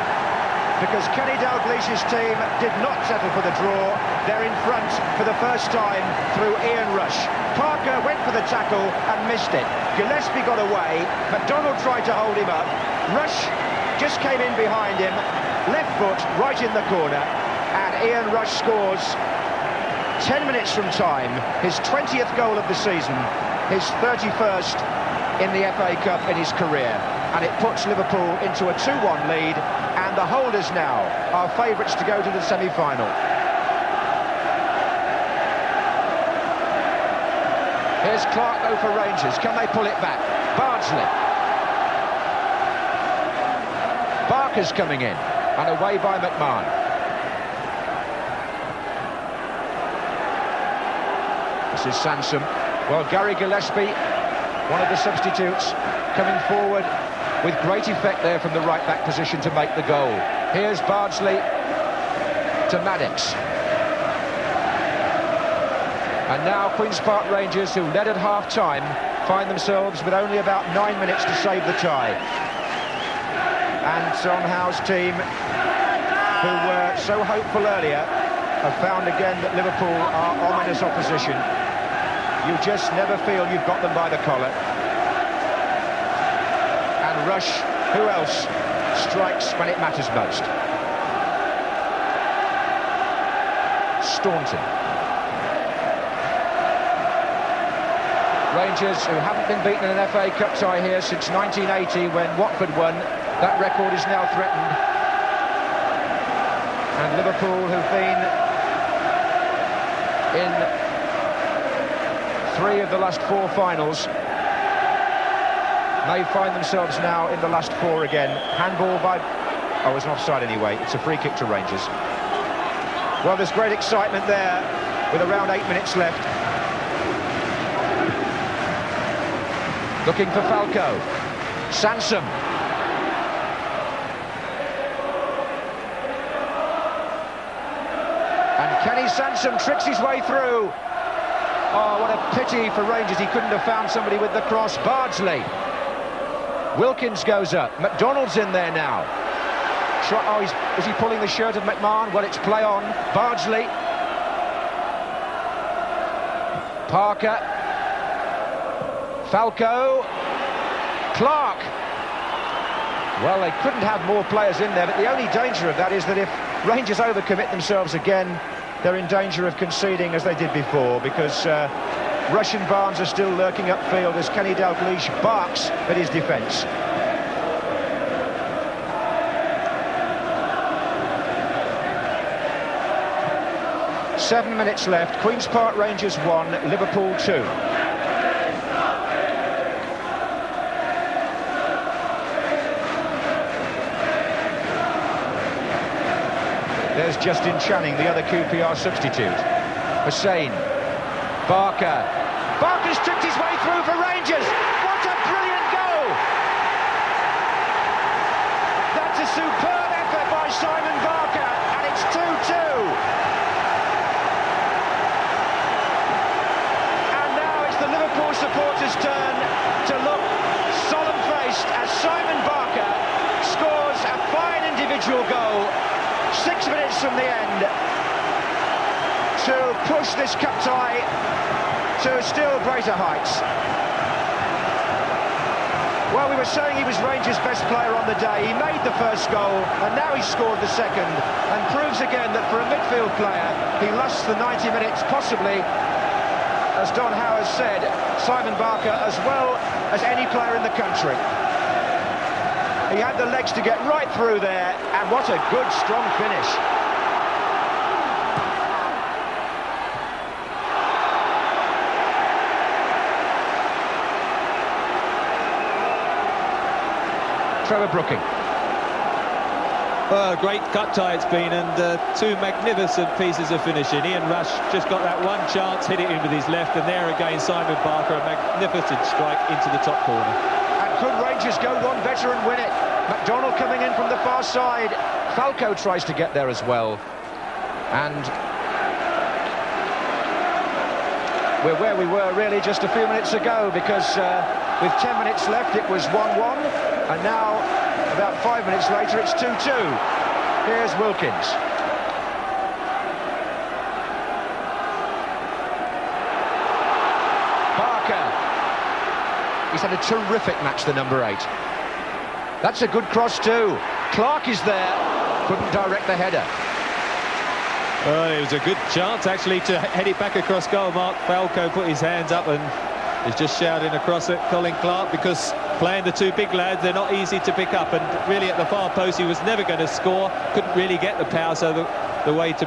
because Kenny Dalglish's team did not settle for the draw. They're in front for the first time through Ian Rush. Parker went for the tackle and missed it. Gillespie got away. McDonald tried to hold him up. Rush just came in behind him. Left foot right in the corner. And Ian Rush scores 10 minutes from time. His 20th goal of the season. His 31st in the FA Cup in his career. And it puts Liverpool into a 2-1 lead. And the holders now are favourites to go to the semi-final. Here's Clark, though, for Rangers. Can they pull it back? Bardsley. Barker's coming in. And away by McMahon. This is Sansom. Well, Gary Gillespie, one of the substitutes, coming forward with great effect there from the right-back position to make the goal. Here's Bardsley to Maddox. And now Queen's Park Rangers, who led at half-time, find themselves with only about 9 minutes to save the tie. And Son Howe's team, who were so hopeful earlier, have found again that Liverpool are ominous opposition. You just never feel you've got them by the collar. Rush, who else, strikes when it matters most. Staunton. Rangers, who haven't been beaten in an FA Cup tie here since 1980 when Watford won. That record is now threatened. And Liverpool, who've been in 3 of the last 4 finals, may find themselves now in the last 4 again. Handball by... Oh, it's an offside anyway. It's a free kick to Rangers. Well, there's great excitement there with around 8 minutes left. Looking for Falco. Sansom. And Kenny Sansom tricks his way through. Oh, what a pity for Rangers. He couldn't have found somebody with the cross. Bardsley. Wilkins goes up. McDonald's in there now. Oh, is he pulling the shirt of McMahon? Well, it's play on. Bardsley. Parker. Falco. Clark. Well, they couldn't have more players in there, but the only danger of that is that if Rangers overcommit themselves again, they're in danger of conceding as they did before, because Rush and Barnes are still lurking upfield as Kenny Dalglish barks at his defence. Seven minutes left. Queen's Park Rangers 1, Liverpool 2. There's Justin Channing, the other QPR substitute. Hussein. Barker. Barker's tricked his way through for Rangers. What a brilliant goal! That's a superb effort by Simon Barker, and it's 2-2. And now it's the Liverpool supporters' turn to look solemn-faced as Simon Barker scores a fine individual goal. 6 minutes from the end to push this cup tie to still greater heights. Well, we were saying he was Rangers' best player on the day. He made the first goal, and now he's scored the second, and proves again that for a midfield player, he lusts the 90 minutes, possibly, as Don Howe has said, Simon Barker as well as any player in the country. He had the legs to get right through there, and what a good, strong finish. Trevor Brooking. Well, a great cut tie it's been, and two magnificent pieces of finishing. Ian Rush just got that one chance, hit it in with his left, and there again Simon Barker, a magnificent strike into the top corner. And could Rangers go one better and win it? McDonald coming in from the far side. Falco tries to get there as well. And we're where we were really just a few minutes ago, because with 10 minutes left it was 1-1, and now about 5 minutes later it's 2-2. Here's Wilkins. Barker. He's had a terrific match, the number 8. That's a good cross too. Clark is there, couldn't direct the header. Well, it was a good chance actually to head it back across goal. Mark Falco put his hands up and is just shouting across at Colin Clark, because playing the two big lads, they're not easy to pick up, and really at the far post he was never going to score, couldn't really get the power, so the way to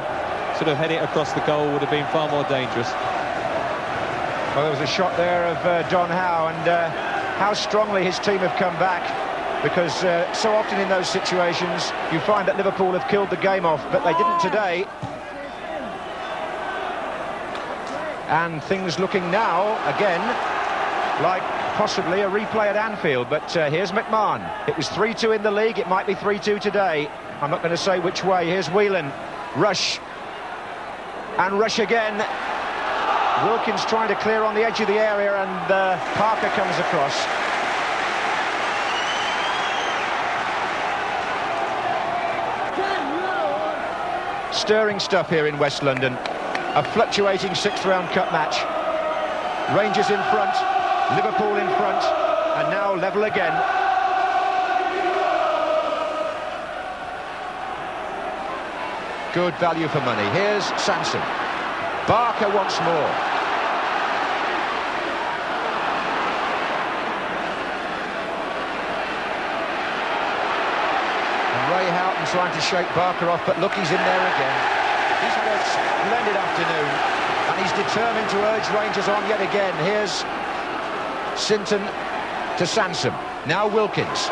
sort of head it across the goal would have been far more dangerous. Well, there was a shot there of Don Howe, and how strongly his team have come back, because so often in those situations you find that Liverpool have killed the game off, but they didn't today. And things looking now, again, like possibly a replay at Anfield. But here's McMahon. It was 3-2 in the league. It might be 3-2 today. I'm not going to say which way. Here's Whelan. Rush. And Rush again. Wilkins trying to clear on the edge of the area, and Parker comes across. Stirring stuff here in West London. A fluctuating sixth-round cup match. Rangers in front, Liverpool in front, and now level again. Good value for money. Here's Sanson. Barker once more. And Ray Houghton trying to shake Barker off, but look, he's in there again. He's had a splendid afternoon, and he's determined to urge Rangers on yet again. Here's Sinton to Sansom. Now Wilkins.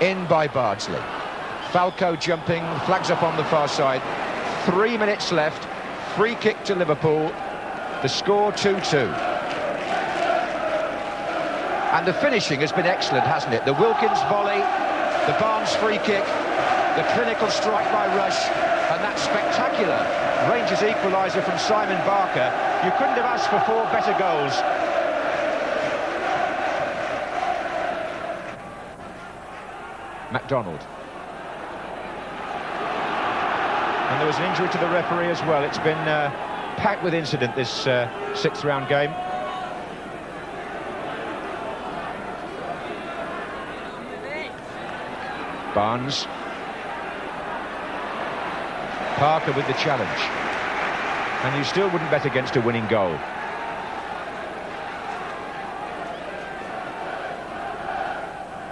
In by Bardsley. Falco jumping, flags up on the far side. 3 minutes left. Free kick to Liverpool. The score 2-2. And the finishing has been excellent, hasn't it? The Wilkins volley, the Barnes free kick, the clinical strike by Rush, and that spectacular Rangers equaliser from Simon Barker. You couldn't have asked for 4 better goals. McDonald. And there was an injury to the referee as well. It's been packed with incident, this sixth-round game. Barnes. Parker with the challenge. And you still wouldn't bet against a winning goal.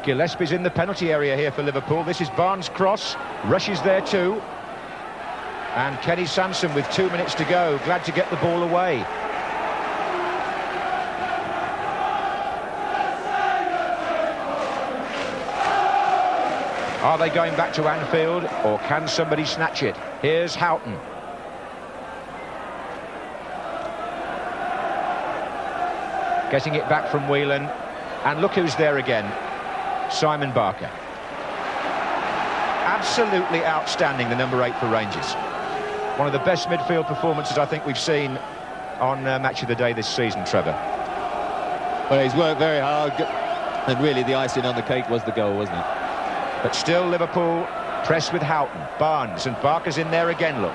Gillespie's in the penalty area here for Liverpool. This is Barnes' cross. Rush is there too. And Kenny Sansom with 2 minutes to go. Glad to get the ball away. Are they going back to Anfield, or can somebody snatch it? Here's Houghton. Getting it back from Whelan. And look who's there again. Simon Barker. Absolutely outstanding, the number 8 for Rangers. One of the best midfield performances I think we've seen on Match of the Day this season, Trevor. Well, he's worked very hard. And really, the icing on the cake was the goal, wasn't it? But still Liverpool press with Houghton, Barnes, and Barker's in there again, look.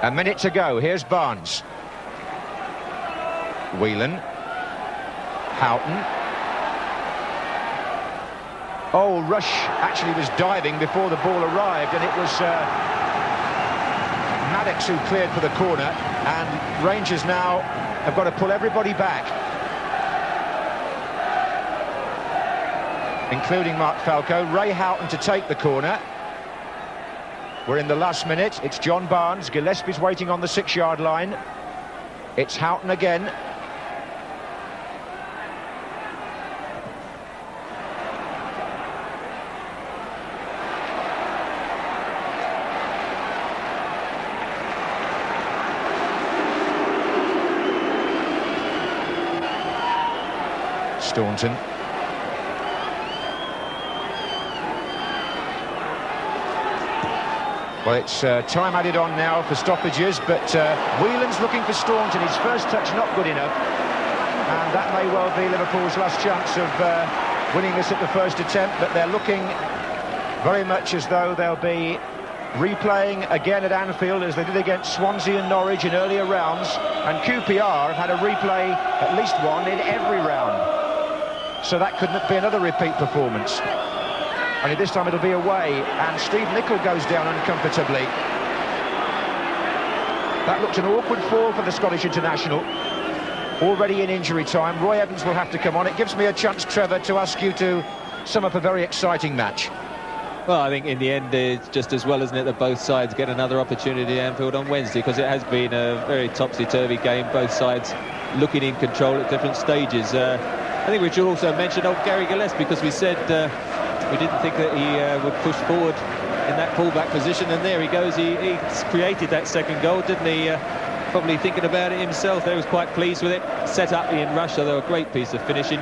A minute to go. Here's Barnes. Whelan. Houghton. Oh, Rush actually was diving before the ball arrived, and it was Maddox who cleared for the corner, and Rangers now have got to pull everybody back, including Mark Falco. Ray Houghton to take the corner. We're in the last minute. It's John Barnes. Gillespie's waiting on the 6-yard line. It's Houghton again. Staunton. Well, it's time added on now for stoppages, but Whelan's looking for Staunton. His first touch not good enough, and that may well be Liverpool's last chance of winning this at the first attempt, but they're looking very much as though they'll be replaying again at Anfield as they did against Swansea and Norwich in earlier rounds, and QPR have had a replay, at least one, in every round. So that could be another repeat performance. Only this time it'll be away, and Steve Nicol goes down uncomfortably. That looked an awkward fall for the Scottish international. Already in injury time. Roy Evans will have to come on. It gives me a chance, Trevor, to ask you to sum up a very exciting match. Well, I think in the end it's just as well, isn't it, that both sides get another opportunity at Anfield on Wednesday, because it has been a very topsy-turvy game, both sides looking in control at different stages. I think we should also mention Gary Gillespie, because we said we didn't think that he would push forward in that full-back position, and there he goes. He created that second goal, didn't he? Probably thinking about it himself. He was quite pleased with it. Set up Ian Rush, so they were a great piece of finishing.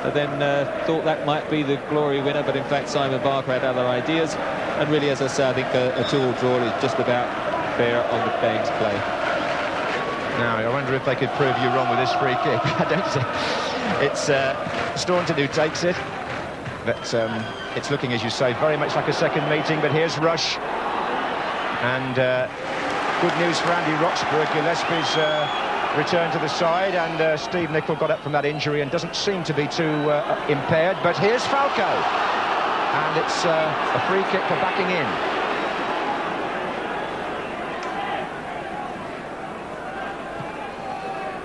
But then thought that might be the glory winner, but in fact Simon Barker had other ideas. And really, as I say, I think a 2-2 draw is just about fair on the game's play. Now, I wonder if they could prove you wrong with this free kick. I don't think it's Staunton who takes it. But it's looking, as you say, very much like a second meeting. But here's Rush. And good news for Andy Roxburgh. Gillespie's return to the side, and Steve Nicol got up from that injury and doesn't seem to be too impaired. But here's Falco. And it's a free kick for backing in.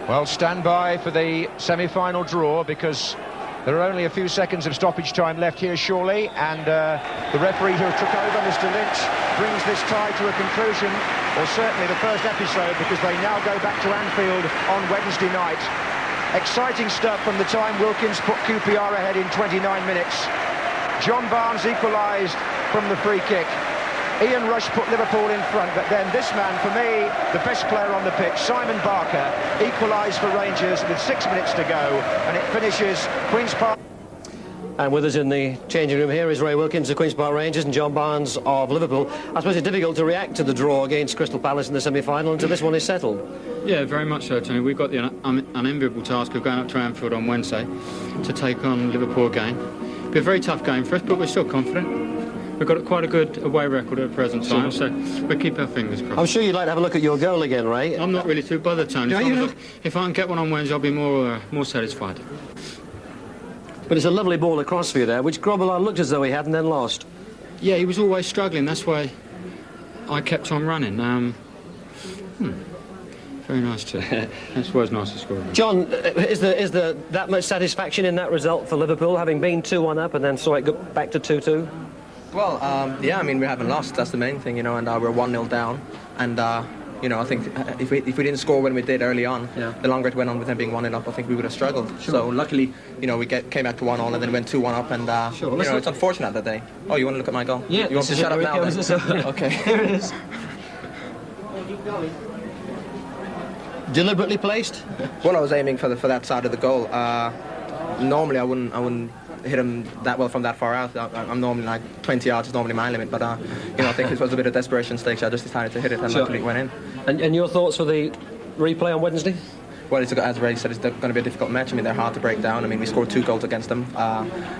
Well, stand by for the semi-final draw, because there are only a few seconds of stoppage time left here, surely, and the referee who took over, Mr. Lynch, brings this tie to a conclusion, or certainly the first episode, because they now go back to Anfield on Wednesday night. Exciting stuff from the time Wilkins put QPR ahead in 29 minutes. John Barnes equalised from the free kick. Ian Rush put Liverpool in front, but then this man, for me, the best player on the pitch, Simon Barker, equalised for Rangers with 6 minutes to go, and it finishes Queen's Park. And with us in the changing room here is Ray Wilkins of Queen's Park Rangers and John Barnes of Liverpool. I suppose it's difficult to react to the draw against Crystal Palace in the semi-final until this one is settled. Yeah, very much so, Tony. We've got the unenviable task of going up to Anfield on Wednesday to take on Liverpool again. It'll be a very tough game for us, but we're still confident. We've got quite a good away record at the present time, so we'll keep our fingers crossed. I'm sure you'd like to have a look at your goal again, Ray. I'm not really too bothered, Tony. If I can get one on Wednesday, I'll be more satisfied. But it's a lovely ball across for you there, which Grobbelaar looked as though he had and then lost. Yeah, he was always struggling. That's why I kept on running. Very nice too. That's why it's nice to score. John, is there that much satisfaction in that result for Liverpool, having been 2-1 up and then saw it go back to 2-2? Well, yeah, I mean, we haven't lost. That's the main thing, and we're 1-0 down. And, I think if we didn't score when we did early on, the longer it went on with them being 1-0 up, I think we would have struggled. Sure. So luckily, we came back to 1-1 and then went 2-1 up, and, it's unfortunate that day. Oh, you want to look at my goal? Yeah. You want to shut up now then? Okay. Here it is. Deliberately placed? Well, I was aiming for that side of the goal. Normally, I wouldn't hit him that well from that far out. I'm normally like 20 yards is normally my limit, but I think it was a bit of desperation stakes. I just decided to hit it, and luckily it went in. And your thoughts for the replay on Wednesday? Well, as Ray said, it's going to be a difficult match. I mean, they're hard to break down. I mean, we scored 2 goals against them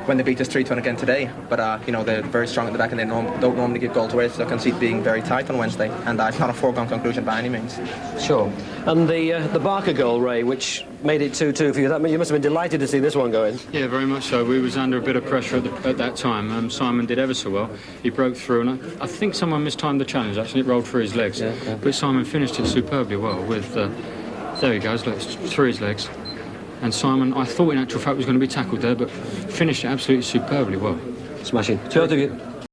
when they beat us 3-1 again today. But, they're very strong at the back, and they don't normally give goals away, so I can see it being very tight on Wednesday. And it's not a foregone conclusion by any means. Sure. And the Barker goal, Ray, which made it 2-2 for you, you must have been delighted to see this one go in. Yeah, very much so. We was under a bit of pressure at that time. Simon did ever so well. He broke through, and I think someone mistimed the challenge, actually. It rolled through his legs. Yeah. But Simon finished it superbly well with... there he goes, look, it's through his legs. And Simon, I thought in actual fact was going to be tackled there, but finished it absolutely superbly well. Smashing. Cheers to you.